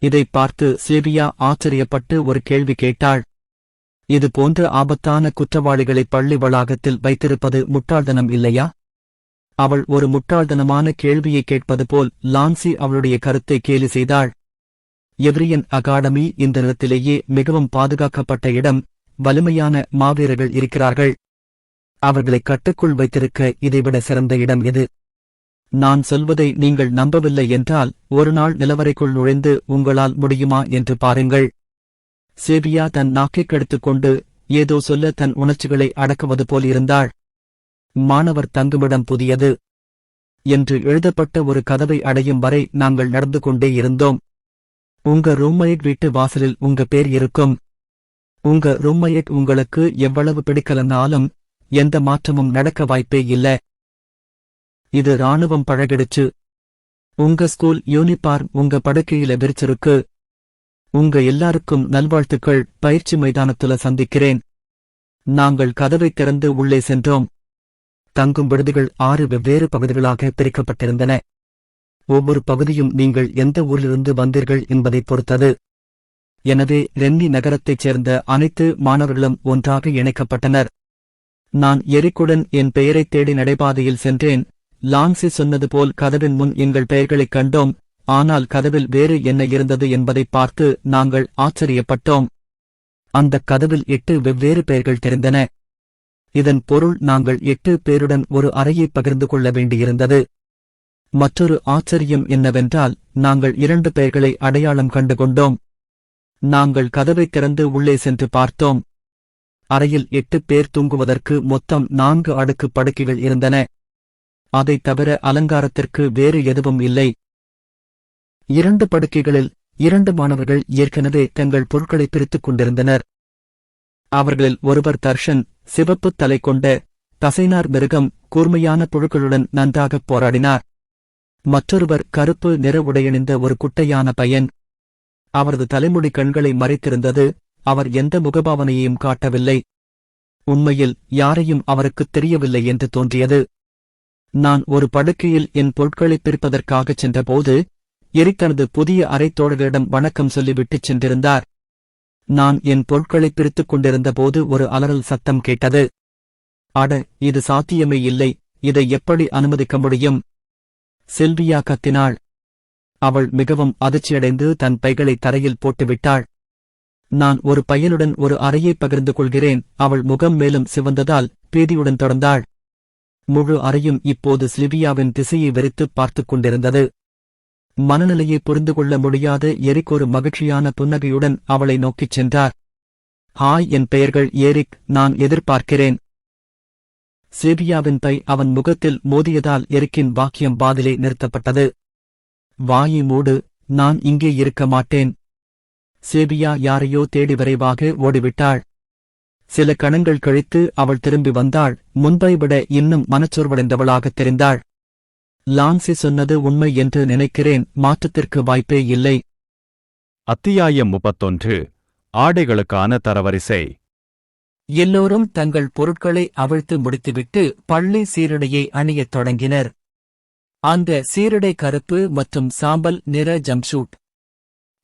இதை பார்த்து சில்வியா ஆச்சரியப்பட்டு ஒரு கேள்வி கேட்டாள். இது போன்ற ஆபத்தான குற்றவாளிகளை பள்ளி வளாகத்தில் வைத்திருப்பது முட்டாள்தனம் இல்லையா? அவள் ஒரு முட்டாள்தனமான கேள்வியை கேட்பது போல் லான்சி அவளுடைய கருத்தை கேலி செய்தாள். எவ்ரியன் அகாடமி இந்த நிலத்திலேயே மிகவும் பாதுகாக்கப்பட்ட இடம். வலிமையான மாவீரர்கள் இருக்கிறார்கள். அவர்களை கட்டுக்குள் வைத்திருக்க இதைவிட சிறந்த இடம் எது? நான் சொல்வதை நீங்கள் நம்பவில்லை என்றால் ஒரு நாள் நிலவறைக்குள் நுழைந்து உங்களால் முடியுமா என்று பாருங்கள். சேவியா தன் நாக்கைக் கெடுத்துக்கொண்டு ஏதோ சொல்ல தன் உணர்ச்சிகளை அடக்குவது போல் இருந்தாள். மாணவர் தங்குமிடம் புதியது என்று எழுதப்பட்ட ஒரு கதவை அடையும் வரை நாங்கள் நடந்து கொண்டே இருந்தோம். உங்க ரூம்மேட் வீட்டு வாசலில் உங்க பேர் இருக்கும். உங்க ரூம்மேட் உங்களுக்கு எவ்வளவு பிடிக்கலனாலும் எந்த மாற்றமும் நடக்க வாய்ப்பே இல்ல. இது ராணுவம் பழகிடுச்சு. உங்க ஸ்கூல் யூனிபார்ம் உங்க படுக்கையில விரிச்சிருக்கு. உங்க எல்லாருக்கும் நல்வாழ்த்துக்கள். பயிற்சி மைதானத்துல சந்திக்கிறேன். நாங்கள் கதவை திறந்து உள்ளே சென்றோம். தங்கும் விடுதிகள் 6 வெவ்வேறு பகுதிகளாக பிரிக்கப்பட்டிருந்தன. ஒவ்வொரு பகுதியும் நீங்கள் எந்த ஊரிலிருந்து வந்தீர்கள் என்பதைப் பொறுத்தது. எனவே ரென்னி நகரத்தைச் சேர்ந்த அனைத்து மாணவர்களும் ஒன்றாக இணைக்கப்பட்டனர். நான் எரிக்குடன் என் பெயரைத் தேடி நடைபாதையில் சென்றேன். லான்சி சொன்னது போல் கதவின் முன் எங்கள் பெயர்களைக் கண்டோம். ஆனால் கதவில் வேறு என்ன இருந்தது என்பதைப் பார்த்து நாங்கள் ஆச்சரியப்பட்டோம். அந்தக் கதவில் 8 வெவ்வேறு பெயர்கள் தெரிந்தன. இதன் பொருள் நாங்கள் 8 பேருடன் ஒரு அறையை பகிர்ந்து கொள்ள வேண்டியிருந்தது. மற்றொரு ஆச்சரியம் என்னவென்றால் நாங்கள் 2 பெயர்களை அடையாளம் கண்டுகொண்டோம். நாங்கள் கதவைத் திறந்து உள்ளே சென்று பார்த்தோம். அறையில் 8 பேர் தூங்குவதற்கு மொத்தம் 4 அடுக்கு படுக்கைகள் இருந்தன. அதைத் தவிர அலங்காரத்திற்கு வேறு எதுவும் இல்லை. 2 படுக்கைகளில் 2 மாணவர்கள் ஏற்கனவே தங்கள் பொருட்களை பிரித்துக் கொண்டிருந்தனர். அவர்களில் ஒருவர் தர்ஷன், சிவப்பு தலை கொண்ட தசைநார் மிருகம், கூர்மையான புழுக்களுடன் நன்றாகப் போராடினார். மற்றொருவர் கருப்பு நிற உடையணிந்த ஒரு குட்டையான பையன். அவரது தலைமுடி கண்களை மறைத்திருந்தது. அவர் எந்த முகபாவனையையும் காட்டவில்லை. உண்மையில் யாரையும் அவருக்குத் தெரியவில்லை என்று தோன்றியது. நான் ஒரு படுக்கையில் என் பொருட்களைப் பிரிப்பதற்காகச் சென்றபோது எரிக் தனது புதிய அறைத்தோழர்களிடம் வணக்கம் சொல்லிவிட்டுச் சென்றிருந்தார். நான் என் பொருட்களைப் பிரித்துக் கொண்டிருந்தபோது ஒரு அலறல் சத்தம் கேட்டது. அட, இது சாத்தியமே இல்லை, இதை எப்படி அனுமதிக்க முடியும்? சில்வியா கத்தினாள். அவள் மிகவும் அதிர்ச்சியடைந்து தன் பைகளை தரையில் போட்டுவிட்டாள். நான் ஒரு பையனுடன் ஒரு அறையை பகிர்ந்து கொள்கிறேன். அவள் முகம் மேலும் சிவந்ததால் பீதியுடன் தொடர்ந்தாள். முழு அறையும் இப்போது சிலிவியாவின் திசையை வெறித்துப் பார்த்துக் கொண்டிருந்தது. மனநிலையை புரிந்து கொள்ள முடியாத எரிக் ஒரு மகிழ்ச்சியான புன்னகையுடன் அவளை நோக்கிச் சென்றார். ஹாய், என் பெயர்கள் ஏரிக், நான் எதிர்பார்க்கிறேன். சிலிவியாவின் கை அவன் முகத்தில் மோதியதால் எரிக்கின் வாக்கியம் பாதிலே நிறுத்தப்பட்டது. வாயை மூடு, நான் இங்கே இருக்க மாட்டேன். சிலிவியா யாரையோ தேடி விரைவாக ஓடிவிட்டாள். சில கணங்கள் கழித்து அவள் திரும்பி வந்தாள். முன்பை விட இன்னும் மனச்சோர்வடைந்தவளாகத் தெரிந்தாள். லான்சி சொன்னது உண்மை என்று நினைக்கிறேன், மாற்றத்திற்கு வாய்ப்பே இல்லை. அத்தியாயம் 31 ஆடைகளுக்கான தரவரிசை. எல்லோரும் தங்கள் பொருட்களை அவிழ்த்து முடித்துவிட்டு பள்ளி சீருடையை அணியத் தொடங்கினர். அந்த சீருடை கருப்பு மற்றும் சாம்பல் நிற ஜம்ப்சூட்.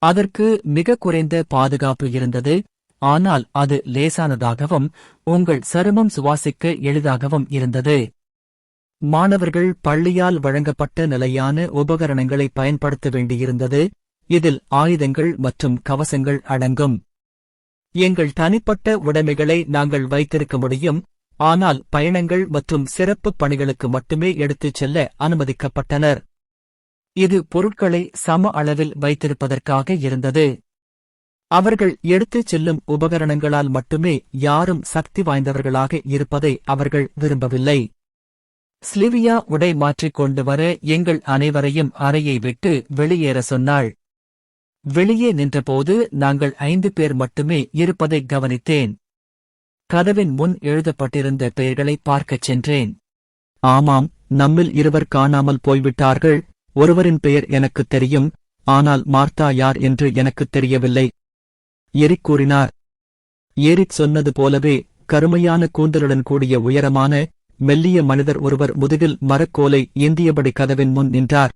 அதற்கு மிக குறைந்த பாதுகாப்பு இருந்தது, ஆனால் அது லேசானதாகவும் உங்கள் சருமம் சுவாசிக்க எளிதாகவும் இருந்தது. மாணவர்கள் பள்ளியால் வழங்கப்பட்ட நிலையான உபகரணங்களை பயன்படுத்த வேண்டியிருந்தது, இதில் ஆயுதங்கள் மற்றும் கவசங்கள் அடங்கும். எங்கள் தனிப்பட்ட உடைமைகளை நாங்கள் வைத்திருக்க முடியும், ஆனால் பயணங்கள் மற்றும் சிறப்புப் பணிகளுக்கு மட்டுமே எடுத்துச் செல்ல அனுமதிக்கப்பட்டனர். இது பொருட்களை சம அளவில் வைத்திருப்பதற்காக இருந்தது. அவர்கள் எடுத்துச் செல்லும் உபகரணங்களால் மட்டுமே யாரும் சக்தி வாய்ந்தவர்களாக இருப்பதை அவர்கள் விரும்பவில்லை. சிலிவியா உடை மாற்றிக் கொண்டு வர எங்கள் அனைவரையும் அறையை விட்டு வெளியேற சொன்னாள். வெளியே நின்றபோது நாங்கள் 5 பேர் மட்டுமே இருப்பதை கவனித்தேன். கதவின் முன் எழுதப்பட்டிருந்த பெயர்களை பார்க்கச் சென்றேன். ஆமாம், நம்மில் 2 காணாமல் போய்விட்டார்கள். ஒருவரின் பெயர் எனக்குத் தெரியும், ஆனால் மார்த்தா யார் என்று எனக்குத் தெரியவில்லை. எரிக் கூறினார். எரிக் சொன்னது போலவே கருமையான கூந்தலுடன் கூடிய உயரமான மெல்லிய மனிதர் ஒருவர் முதுகில் மரக்கோலை ஏந்தியபடி கதவின் முன் நின்றார்.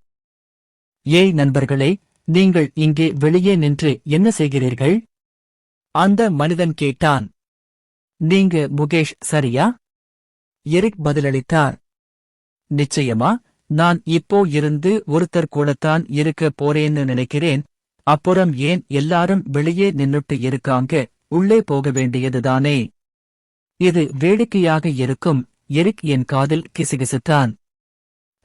ஏய் நண்பர்களே, நீங்கள் இங்கே வெளியே நின்று என்ன செய்கிறீர்கள்? அந்த மனிதன் கேட்டான். நீங்க முகேஷ், சரியா? எரிக் பதிலளித்தார். நிச்சயமா, நான் இப்போ இருந்து ஒருத்தர் கூடத்தான் இருக்க போறேன்னு நினைக்கிறேன். அப்புறம் ஏன் எல்லாரும் வெளியே நின்னுட்டு இருக்காங்க, உள்ளே போக வேண்டியதுதானே? இது வேடிக்கையாக இருக்கும். எரிக் என் காதில் கிசுகிசுத்தான்.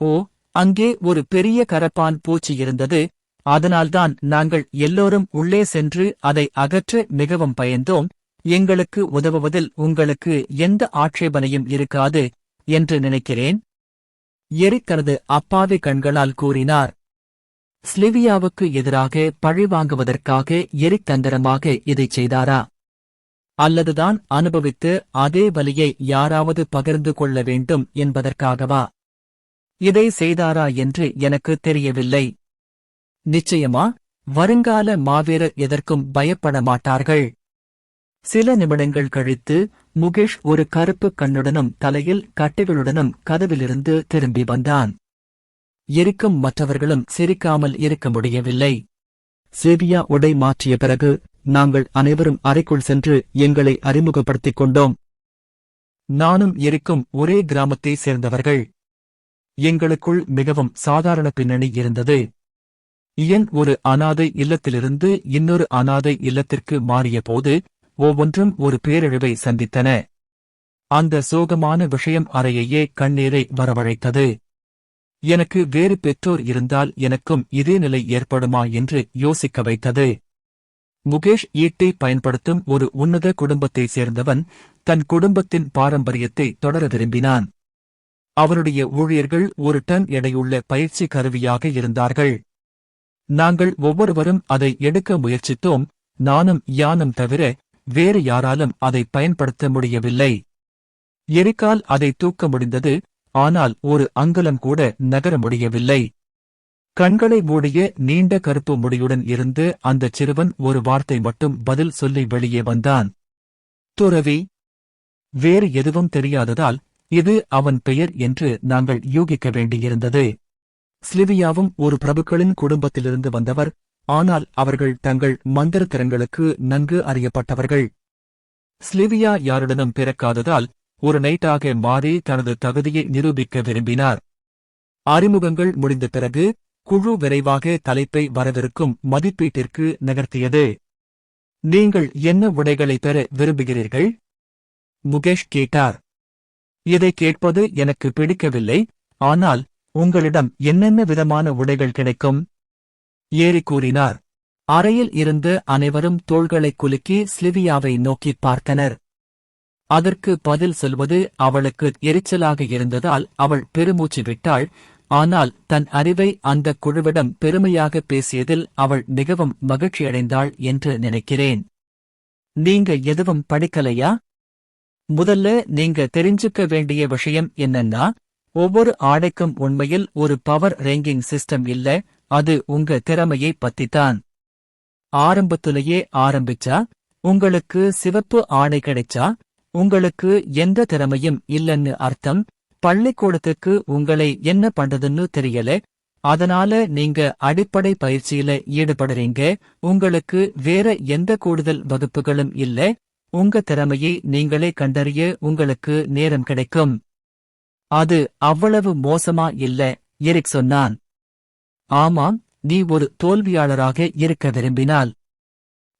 ஓ, அங்கே ஒரு பெரிய கரப்பான் பூச்சி இருந்தது, அதனால்தான் நாங்கள் எல்லோரும் உள்ளே சென்று அதை அகற்ற மிகவும் பயந்தோம். எங்களுக்கு உதவுவதில் உங்களுக்கு எந்த ஆட்சேபனையும் இருக்காது என்று நினைக்கிறேன். எரிக் தனது அப்பாவி கண்களால் கூறினார். சிலிவியாவுக்கு எதிராக பழிவாங்குவதற்காக எரிக் தந்திரமாக இதைச் செய்தாரா? அல்லதுதான் அனுபவித்து அதே வலியை யாராவது பகிர்ந்து கொள்ள வேண்டும் என்பதற்காகவா இதை செய்தாரா என்று எனக்கு தெரியவில்லை. நிச்சயமா, வருங்கால மாவீரர் எதற்கும் பயப்பட மாட்டார்கள். சில நிமிடங்கள் கழித்து முகேஷ் ஒரு கருப்பு கண்ணுடனும் தலையில் கட்டைகளுடனும் கதவிலிருந்து திரும்பி வந்தான். எரிக்கும் மற்றவர்களும் சிரிக்காமல் இருக்க முடியவில்லை. சிலிவியா உடை மாற்றிய பிறகு நாங்கள் அனைவரும் அறைக்குள் சென்று எங்களை அறிமுகப்படுத்திக் கொண்டோம். நானும் எரிக்கும் ஒரே கிராமத்தைச் சேர்ந்தவர்கள். எங்களுக்குள் மிகவும் சாதாரண பின்னணி இருந்தது. இயன் ஒரு அனாதை இல்லத்திலிருந்து இன்னொரு அனாதை இல்லத்திற்கு மாறிய போது ஒவ்வொன்றும் ஒரு பேரழிவை சந்தித்தன. அந்த சோகமான விஷயம் அறையையே கண்ணீரை வரவழைத்தது. எனக்கு வேறு பெற்றோர் இருந்தால் எனக்கும் இதே நிலை ஏற்படுமா என்று யோசிக்க வைத்தது. முகேஷ் ஈட்டை பயன்படுத்தும் ஒரு உன்னத குடும்பத்தைச் சேர்ந்தவன். தன் குடும்பத்தின் பாரம்பரியத்தை தொடர விரும்பினான். அவருடைய ஊழியர்கள் 1 டன் எடையுள்ள பயிற்சி கருவியாக இருந்தார்கள். நாங்கள் ஒவ்வொருவரும் அதை எடுக்க முயற்சித்தோம். நானும் யானும் தவிர வேறு யாராலும் அதை பயன்படுத்த முடியவில்லை. எரிக்கால் அதை தூக்க முடிந்தது, ஆனால் ஒரு அங்குலம் கூட நகர முடியவில்லை. கண்களை மூடிய நீண்ட கருப்பு முடியுடன் இருந்து அந்தச் சிறுவன் ஒரு வார்த்தை மட்டும் பதில் சொல்லி வெளியே வந்தான். துறவி. வேறு எதுவும் தெரியாததால் இது அவன் பெயர் என்று நாங்கள் யூகிக்க வேண்டியிருந்தது. சிலிவியாவும் ஒரு பிரபுக்களின் குடும்பத்திலிருந்து வந்தவர், ஆனால் அவர்கள் தங்கள் மந்திர திறன்களுக்கு நன்கு அறியப்பட்டவர்கள். சிலிவியா யாருடனும் பிறக்காததால் ஒரு நைட்டாக மாறி தனது தகுதியை நிரூபிக்க விரும்பினார். அறிமுகங்கள் முடிந்த பிறகு குழு விரைவாக தலைப்பை வரவிருக்கும் மதிப்பீட்டிற்கு நகர்த்தியது. நீங்கள் என்ன உடைகளை பெற விரும்புகிறீர்கள்? முகேஷ் கேட்டார். இதை கேட்பது எனக்கு பிடிக்கவில்லை, ஆனால் உங்களிடம் என்னென்ன விதமான உடைகள் கிடைக்கும்? ஏரி கூறினார். அறையில் இருந்த அனைவரும் தோள்களைக் குலுக்கி ஸ்லிவியாவை நோக்கிப் பார்த்தனர். அதற்கு பதில் சொல்வது அவளுக்கு எரிச்சலாக இருந்ததால் அவள் பெருமூச்சு விட்டாள். ஆனால் தன் அறிவை அந்த குழுவிடம் பெருமையாக பேசியதில் அவள் மிகவும் மகிழ்ச்சியடைந்தாள் என்று நினைக்கிறேன். நீங்க எதுவும் படிக்கலையா? முதல்ல நீங்க தெரிஞ்சுக்க வேண்டிய விஷயம் என்னன்னா, ஒவ்வொரு ஆடைக்கும் உண்மையில் ஒரு பவர் ரேங்கிங் சிஸ்டம் இல்ல, அது உங்க திறமையை பத்தித்தான். ஆரம்பத்திலேயே ஆரம்பிச்சா, உங்களுக்கு சிவப்பு ஆடை கிடைச்சா, உங்களுக்கு எந்த திறமையும் இல்லன்னு அர்த்தம். பள்ளிக்கூடத்துக்கு உங்களை என்ன பண்றதுன்னு தெரியல, அதனால நீங்க அடிப்படை பயிற்சியில ஈடுபடுறீங்க. உங்களுக்கு வேற எந்த கூடுதல் வகுப்புகளும் இல்ல. உங்க திறமையை நீங்களே கண்டறிய உங்களுக்கு நேரம் கிடைக்கும். அது அவ்வளவு மோசமா இல்ல, எரிக் சொன்னான். ஆமாம், நீ ஒரு தோல்வியாளராக இருக்க விரும்பினால்.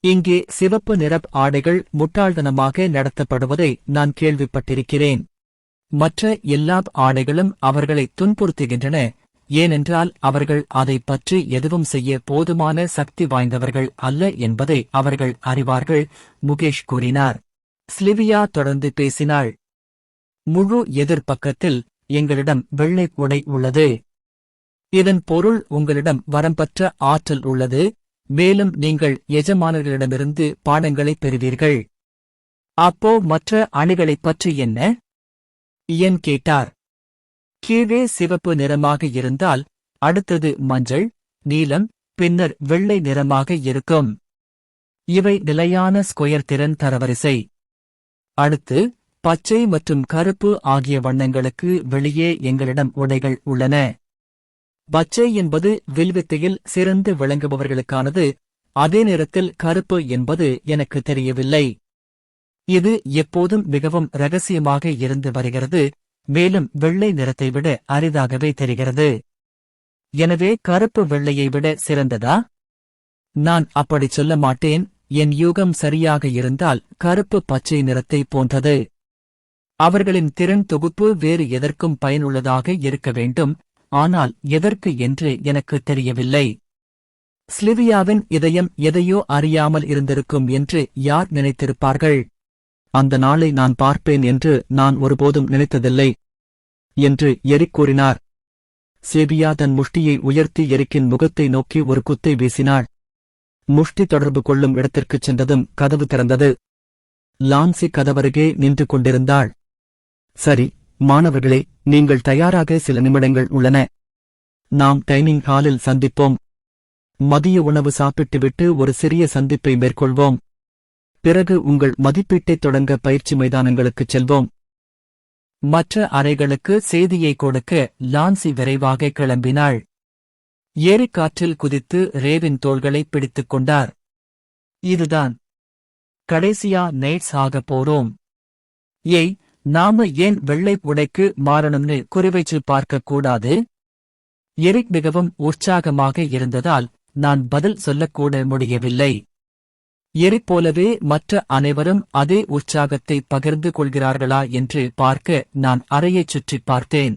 இங்கே சிவப்பு நிற ஆடைகள் முட்டாள்தனமாக நடத்தப்படுவதை நான் கேள்விப்பட்டிருக்கிறேன். மற்ற எல்லா ஆடைகளும் அவர்களை துன்புறுத்துகின்றன, ஏனென்றால் அவர்கள் அதை பற்றி எதுவும் செய்ய போதுமான சக்தி வாய்ந்தவர்கள் அல்ல என்பதை அவர்கள் அறிவார்கள், முகேஷ் கூறினார். ஸ்லிவியா தொடர்ந்து பேசினாள். முழு எதிர்பக்கத்தில் எங்களிடம் வெள்ளை உடை உள்ளது. இதன் பொருள் உங்களிடம் வரம்பற்ற ஆற்றல் உள்ளது, மேலும் நீங்கள் எஜமானர்களிடமிருந்து பாடங்களைப் பெறுவீர்கள். அப்போ மற்ற அணிகளைப் பற்றி என்ன? இயன் கேட்டார். கீழே சிவப்பு நிறமாக இருந்தால் அடுத்தது மஞ்சள், நீலம், பின்னர் வெள்ளை நிறமாக இருக்கும். இவை நிலையான ஸ்கொயர் திறன் தரவரிசை. அடுத்து பச்சை மற்றும் கருப்பு ஆகிய வண்ணங்களுக்கு வெளியே எங்களிடம் உடைகள் உள்ளன. பச்சை என்பது வில்வித்தையில் சிறந்து விளங்குபவர்களுக்கானது, அதே நேரத்தில் கருப்பு என்பது எனக்கு தெரியவில்லை. இது எப்போதும் மிகவும் இரகசியமாக இருந்து வருகிறது, மேலும் வெள்ளை நிறத்தை விட அரிதாகவே தெரிகிறது. எனவே கருப்பு வெள்ளையை விட சிறந்ததா? நான் அப்படி சொல்ல மாட்டேன். என் யூகம் சரியாக இருந்தால் கருப்பு பச்சை நிறத்தை போன்றது. அவர்களின் திறன் தொகுப்பு வேறு எதற்கும் பயனுள்ளதாக இருக்க வேண்டும், ஆனால் எதற்கு என்று எனக்கு தெரியவில்லை. ஸ்லிவியாவின் இதயம் எதையோ அறியாமல் இருந்திருக்கும் என்று யார் நினைத்திருப்பார்கள்? அந்த நாளை நான் பார்ப்பேன் என்று நான் ஒருபோதும் நினைத்ததில்லை என்று எரிக் கூறினார். சேபியா தன் முஷ்டியை உயர்த்தி எரிக்கின் முகத்தை நோக்கி ஒரு குத்தை வீசினாள். முஷ்டி தொடர்பு கொள்ளும் இடத்திற்குச் சென்றதும் கதவு திறந்தது. லான்சி கதவருகே நின்று கொண்டிருந்தாள். சரி, மாணவர்களே, நீங்கள் தயாராக சில நிமிடங்கள் உள்ளன. நாம் டைனிங் ஹாலில் சந்திப்போம். மதிய உணவு சாப்பிட்டுவிட்டு ஒரு சிறிய சந்திப்பை மேற்கொள்வோம். பிறகு உங்கள் மதிப்பீட்டைத் தொடங்க பயிற்சி மைதானங்களுக்குச் செல்வோம். மற்ற அறைகளுக்கு செய்தியை கொடுக்க லான்சி விரைவாக கிளம்பினாள். ஏரிக்காற்றில் குதித்து ரேவின் தோள்களை பிடித்துக் கொண்டார். இதுதான் கடைசியா நைட்ஸ் ஆகப் போறோம். ஏய், நாம ஏன் வெள்ளை உடைக்கு மாறணும்னு குறிவைச்சு பார்க்கக் கூடாது? எரிக் மிகவும் உற்சாகமாக இருந்ததால் நான் பதில் சொல்லக்கூட முடியவில்லை. எரிக் போலவே மற்ற அனைவரும் அதே உற்சாகத்தை பகிர்ந்து கொள்கிறார்களா என்று பார்க்க நான் அறையைச் சுற்றிப் பார்த்தேன்.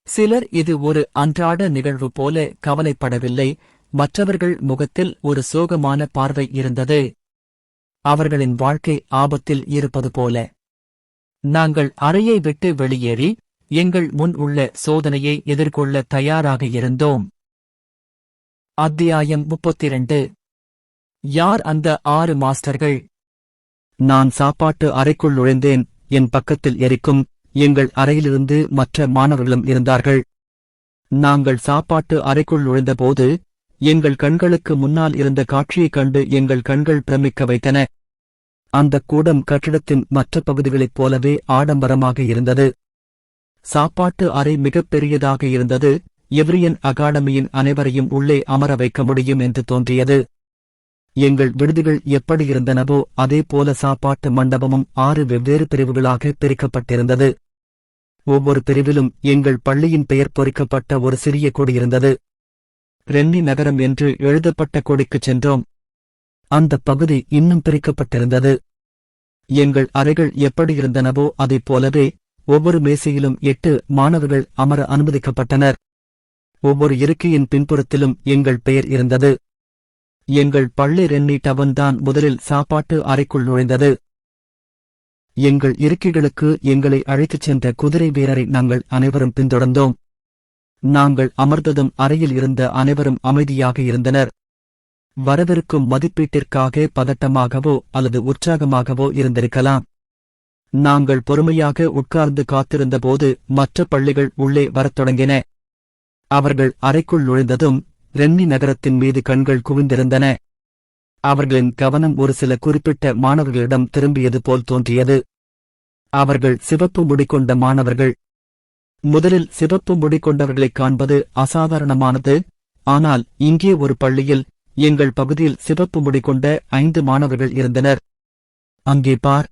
சிலர் இது ஒரு அன்றாட நிகழ்வு போல கவலைப்படவில்லை, மற்றவர்கள் முகத்தில் ஒரு சோகமான பார்வை இருந்தது. அவர்களின் வாழ்க்கை ஆபத்தில் இருப்பது போல. நாங்கள் அறையை விட்டு வெளியேறி எங்கள் முன் உள்ள சோதனையை எதிர்கொள்ள தயாராக இருந்தோம். அத்தியாயம் 32. யார் அந்த 6 மாஸ்டர்கள்? நான் சாப்பாட்டு அறைக்குள் நுழைந்தேன். என் பக்கத்தில் எரிக்கும் எங்கள் அறையிலிருந்து மற்ற மாணவர்களும் இருந்தார்கள். நாங்கள் சாப்பாட்டு அறைக்குள் நுழைந்தபோது எங்கள் கண்களுக்கு முன்னால் இருந்த காட்சியைக் கண்டு எங்கள் கண்கள் பிரமிக்க வைத்தன. அந்தக் கூடம் கட்டிடத்தின் மற்ற பகுதிகளைப் போலவே ஆடம்பரமாக இருந்தது. சாப்பாட்டு அறை மிகப் பெரியதாக இருந்தது. எவ்ரியன் அகாடமியின் அனைவரையும் உள்ளே அமர வைக்க முடியும் என்று தோன்றியது. எங்கள் விடுதிகள் எப்படி இருந்தனவோ அதே போல சாப்பாட்டு மண்டபமும் 6 வெவ்வேறு பிரிவுகளாக பிரிக்கப்பட்டிருந்தது. ஒவ்வொரு பிரிவிலும் எங்கள் பள்ளியின் பெயர் பொறிக்கப்பட்ட ஒரு சிறிய கொடி இருந்தது. ரென்னி நகரம் என்று எழுதப்பட்ட கொடிக்குச் சென்றோம். அந்த பகுதி இன்னும் பிரிக்கப்பட்டிருந்தது. எங்கள் அறைகள் எப்படி இருந்தனவோ அதைப் போலவே ஒவ்வொரு மேசையிலும் 8 மாணவர்கள் அமர அனுமதிக்கப்பட்டனர். ஒவ்வொரு இருக்கையின் பின்புறத்திலும் எங்கள் பெயர் இருந்தது. எங்கள் பள்ளி ரென்னி டவன்தான் முதலில் சாப்பாட்டு அறைக்குள் நுழைந்தது. எங்கள் இருக்கைகளுக்கு எங்களை அழைத்துச் சென்ற குதிரை வீரரை நாங்கள் அனைவரும் பின்தொடர்ந்தோம். நாங்கள் அமர்ந்ததும் அறையில் இருந்த அனைவரும் அமைதியாக இருந்தனர். வரவிருக்கும் மதிப்பீட்டிற்காக பதட்டமாகவோ அல்லது உற்சாகமாகவோ இருந்திருக்கலாம். நாங்கள் பொறுமையாக உட்கார்ந்து காத்திருந்தபோது மற்ற பள்ளிகள் உள்ளே வரத் தொடங்கின. அவர்கள் அறைக்குள் நுழைந்ததும் ரென்னி நகரத்தின் மீது கண்கள் குவிந்திருந்தன. அவர்களின் கவனம் ஒரு சில குறிப்பிட்ட மாணவர்களிடம் திரும்பியது போல் தோன்றியது. அவர்கள் சிவப்பு முடிகொண்ட மாணவர்கள். முதலில் சிவப்பு முடிகொண்டவர்களைக் காண்பது அசாதாரணமானது. ஆனால் இங்கே ஒரு பள்ளியில் எங்கள் பகுதியில் சிவப்பு முடிகொண்ட 5 மாணவர்கள் இருந்தனர். அங்கே பார்.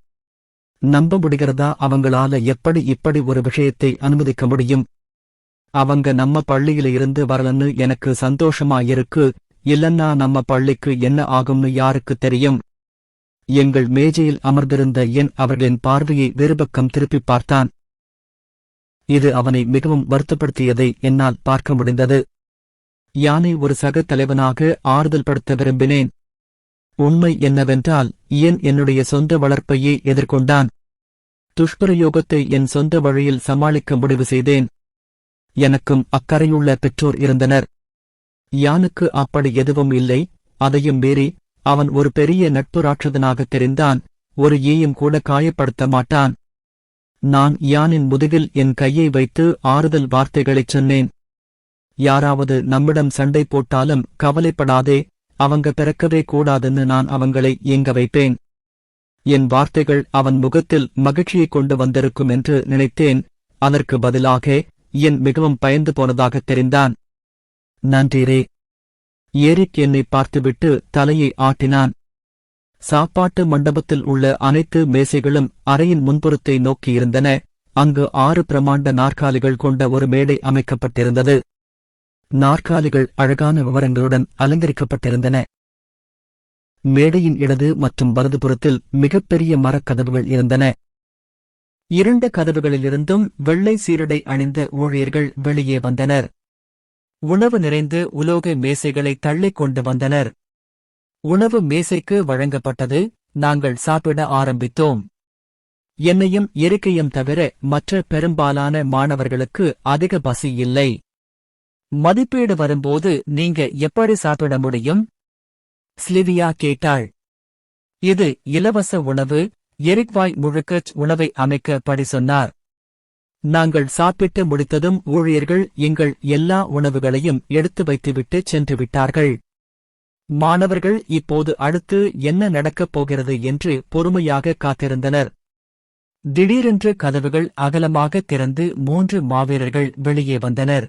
நம்ப முடிகிறதா? அவங்களால எப்படி இப்படி ஒரு விஷயத்தை அனுமதிக்க முடியும்? அவங்க நம்ம பள்ளியில இருந்து வரலன்னு எனக்கு சந்தோஷமாயிருக்கு. இல்லன்னா நம்ம பள்ளிக்கு என்ன ஆகும்னு யாருக்கு தெரியும்? எங்கள் மேஜையில் அமர்ந்திருந்த என் அவர்களின் பார்வையை வேறுபக்கம் திருப்பி பார்த்தான். இது அவனை மிகவும் வருத்தப்படுத்தியதை என்னால் பார்க்க முடிந்தது. யானை ஒரு சக தலைவனாக ஆறுதல் படுத்த விரும்பினேன். உண்மை என்னவென்றால் இயன் என்னுடைய சொந்த வளர்ப்பையே எதிர்கொண்டான். துஷ்பிரயோகத்தை என் சொந்த வழியில் சமாளிக்க முடிவு செய்தேன். எனக்கும் அக்கறையுள்ள பெற்றோர் இருந்தனர். யானுக்கு அப்படி எதுவும் இல்லை. அதையும் மீறி அவன் ஒரு பெரிய நட்பு ராட்சதனாக தெரிந்தான். ஒரு ஈயும் கூட காயப்படுத்த மாட்டான். நான் யானின் முதுகில் என் கையை வைத்து ஆறுதல் வார்த்தைகளைச் சொன்னேன். யாராவது நம்மிடம் சண்டை போட்டாலும் கவலைப்படாதே, அவங்க பிறக்கவே கூடாதுன்னு நான் அவங்களை ஏங்க வைப்பேன். என் வார்த்தைகள் அவன் முகத்தில் மகிழ்ச்சியைக் கொண்டு வந்திருக்கும் என்று நினைத்தேன். அதற்கு பதிலாக என் மிகவும் பயந்து போனதாகத் தெரிந்தான். நன்றீரே. ஏரிக் என்னை பார்த்துவிட்டு தலையை ஆட்டினான். சாப்பாட்டு மண்டபத்தில் உள்ள அனைத்து மேசைகளும் அறையின் முன்புறத்தை நோக்கியிருந்தன. அங்கு 6 பிரமாண்ட நாற்காலிகள் கொண்ட ஒரு மேடை அமைக்கப்பட்டிருந்தது. நாற்காலிகள் அழகான விவரங்களுடன் அலங்கரிக்கப்பட்டிருந்தன. மேடையின் இடது மற்றும் வலதுபுறத்தில் மிகப்பெரிய மரக்கதவுகள் இருந்தன. 2 கதவுகளிலிருந்தும் வெள்ளை சீருடை அணிந்த ஊழியர்கள் வெளியே வந்தனர். உணவு நிறைந்து உலோக மேசைகளை தள்ளிக் கொண்டு வந்தனர். உணவு மேசைக்கு வழங்கப்பட்டது. நாங்கள் சாப்பிட ஆரம்பித்தோம். என்னையும் இருக்கையும் தவிர மற்ற பெரும்பாலான மாணவர்களுக்கு அதிக பசி இல்லை. மதிப்பீடு வரும்போது நீங்க எப்படி சாப்பிட முடியும்? ஸ்லிவியா கேட்டாள். இது இலவச உணவு. எரிக்வாய் முழுக்க உணவை அமைக்க படி சொன்னார். நாங்கள் சாப்பிட்டு முடித்ததும் ஊழியர்கள் எங்கள் எல்லா உணவுகளையும் எடுத்து வைத்துவிட்டு சென்று விட்டார்கள். மாணவர்கள் இப்போது அடுத்து என்ன நடக்கப் போகிறது என்று பொறுமையாக காத்திருந்தனர். திடீரென்று கதவுகள் அகலமாக திறந்து 3 மாவீரர்கள் வெளியே வந்தனர்.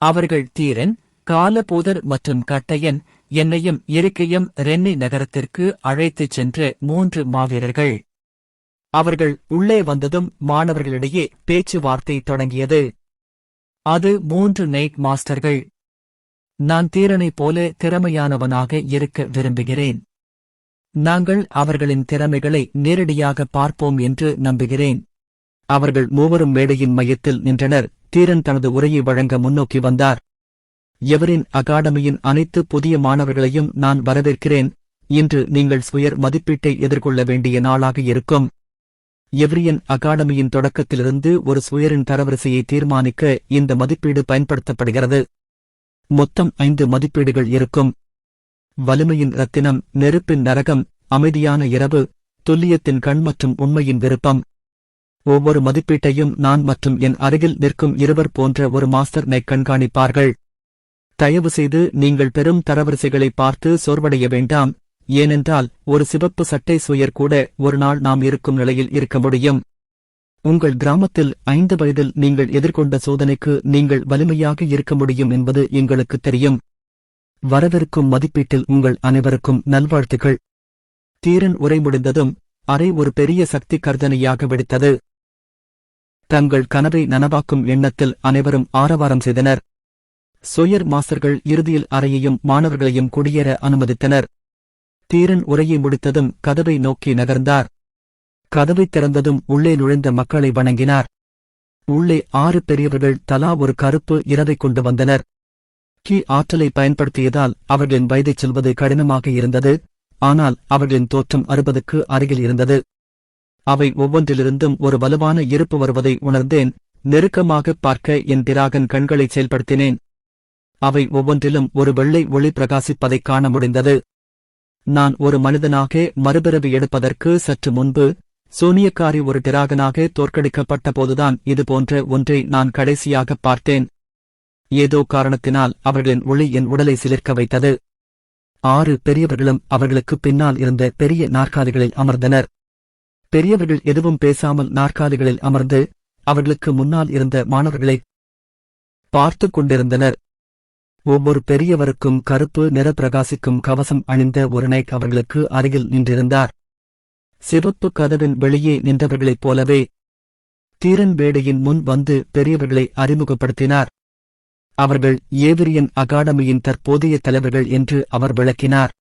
அவர்கள் தீரன், காலபூதர் மற்றும் கட்டையன் என்னையும் இருக்கையும் ரென்னி நகரத்திற்கு அழைத்துச் சென்ற 3 மாவீரர்கள். அவர்கள் உள்ளே வந்ததும் மாணவர்களிடையே பேச்சுவார்த்தை தொடங்கியது. அது 3 நைட் மாஸ்டர்கள். நான் தீரனைப் போல திறமையானவனாக இருக்க விரும்புகிறேன். நாங்கள் அவர்களின் திறமைகளை நேரடியாக பார்ப்போம் என்று நம்புகிறேன். அவர்கள் மூவரும் மேடையின் மையத்தில் நின்றனர். தீரன் தனது உரையை வழங்க முன்னோக்கி வந்தார். எவரின் அகாடமியின் அனைத்து புதிய மாணவர்களையும் நான் வரவேற்கிறேன். இன்று நீங்கள் சுயர் மதிப்பீட்டை எதிர்கொள்ள வேண்டிய நாளாக இருக்கும். எவ்ரியன் அகாடமியின் தொடக்கத்திலிருந்து ஒரு சுயரின் தரவரிசையை தீர்மானிக்க இந்த மதிப்பீடு பயன்படுத்தப்படுகிறது. மொத்தம் 5 மதிப்பீடுகள் இருக்கும். வலிமையின் ரத்தினம், நெருப்பின் நரகம், அமைதியான இரவு, துல்லியத்தின் கண் மற்றும் உண்மையின் விருப்பம். ஒவ்வொரு மதிப்பீட்டையும் நான் மற்றும் என் அருகில் நிற்கும் இருவர் போன்ற ஒரு மாஸ்டர் கண்காணிப்பார்கள். தயவு செய்து நீங்கள் பெரும் தரவரிசைகளை பார்த்து சோர்வடைய வேண்டாம். ஏனென்றால் ஒரு சிவப்பு சட்டை சுயர் கூட ஒரு நாள் நாம் இருக்கும் நிலையில் இருக்க முடியும். உங்கள் கிராமத்தில் 5 வயதில் நீங்கள் எதிர்கொண்ட சோதனைக்கு நீங்கள் வலிமையாக இருக்க முடியும் என்பது எங்களுக்கு தெரியும். வரவிருக்கும் மதிப்பீட்டில் உங்கள் அனைவருக்கும் நல்வாழ்த்துக்கள். தீரன் உரை முடிந்ததும் அறை ஒரு பெரிய சக்தி கர்ஜனையாக வெடித்தது. தங்கள் கனவை நனவாக்கும் எண்ணத்தில் அனைவரும் ஆரவாரம் செய்தனர். சொயர் மாஸ்டர்கள் இறுதியில் அறையையும் மாணவர்களையும் குடியேற அனுமதித்தனர். தீரன் உரையை முடித்ததும் கதவை நோக்கி நகர்ந்தார். கதவைத் திறந்ததும் உள்ளே நுழைந்த மக்களை வணங்கினார். உள்ளே 6 பெரியவர்கள் தலா ஒரு கருப்பு இரவை கொண்டு வந்தனர். ஆற்றலை பயன்படுத்தியதால் அவர்களின் வயதைச் சொல்வது கடினமாக இருந்தது. ஆனால் அவர்களின் தோற்றம் 60க்கு அருகில் இருந்தது. அவை ஒவ்வொன்றிலிருந்தும் ஒரு வலுவான இருப்பு வருவதை உணர்ந்தேன். நெருக்கமாகப் பார்க்க என் டிராகன் கண்களை செயல்படுத்தினேன். அவை ஒவ்வொன்றிலும் ஒரு வெள்ளை ஒளி பிரகாசிப்பதைக் காண முடிந்தது. நான் ஒரு மனிதனாக மறுபிறவி எடுப்பதற்கு சற்று முன்பு சூனியக்காரி ஒரு டிராகனாக தோற்கடிக்கப்பட்ட போதுதான் இதுபோன்ற ஒன்றை நான் கடைசியாகப் பார்த்தேன். ஏதோ காரணத்தினால் அவர்களின் ஒளி என் உடலை சிலிர்க்க வைத்தது. 6 பெரியவர்களும் அவர்களுக்கு பின்னால் இருந்த பெரிய நாற்காலிகளில் அமர்ந்தனர். பெரியவர்கள் எதுவும் பேசாமல் நாற்காலிகளில் அமர்ந்து அவர்களுக்கு முன்னால் இருந்த மாணவர்களை பார்த்துக் கொண்டிருந்தனர். ஒவ்வொரு பெரியவருக்கும் கருப்பு நிற பிரகாசிக்கும் கவசம் அணிந்த ஒரு நைட் அவர்களுக்கு அருகில் நின்றிருந்தார். சிவப்பு கதவின் வெளியே நின்றவர்களைப் போலவே தீரன் வேடையின் முன் வந்து பெரியவர்களை அறிமுகப்படுத்தினார். அவர்கள் ஏவிரியன் அகாடமியின் தற்போதைய தலைவர்கள் என்று அவர் விளக்கினார்.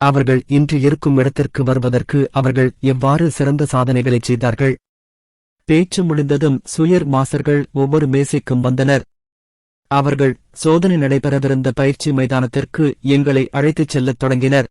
அவர்கள் இன்று இருக்கும் இடத்திற்கு வருவதற்கு அவர்கள் எவ்வாறு சிறந்த சாதனைகளைச் செய்தார்கள். பேச்சு முடிந்ததும் சுயர் மாஸ்டர்கள் ஒவ்வொரு மேசைக்கும் வந்தனர். அவர்கள் சோதனை நடைபெறவிருந்த பயிற்சி மைதானத்திற்கு எங்களை அழைத்துச் செல்லத் தொடங்கினர்.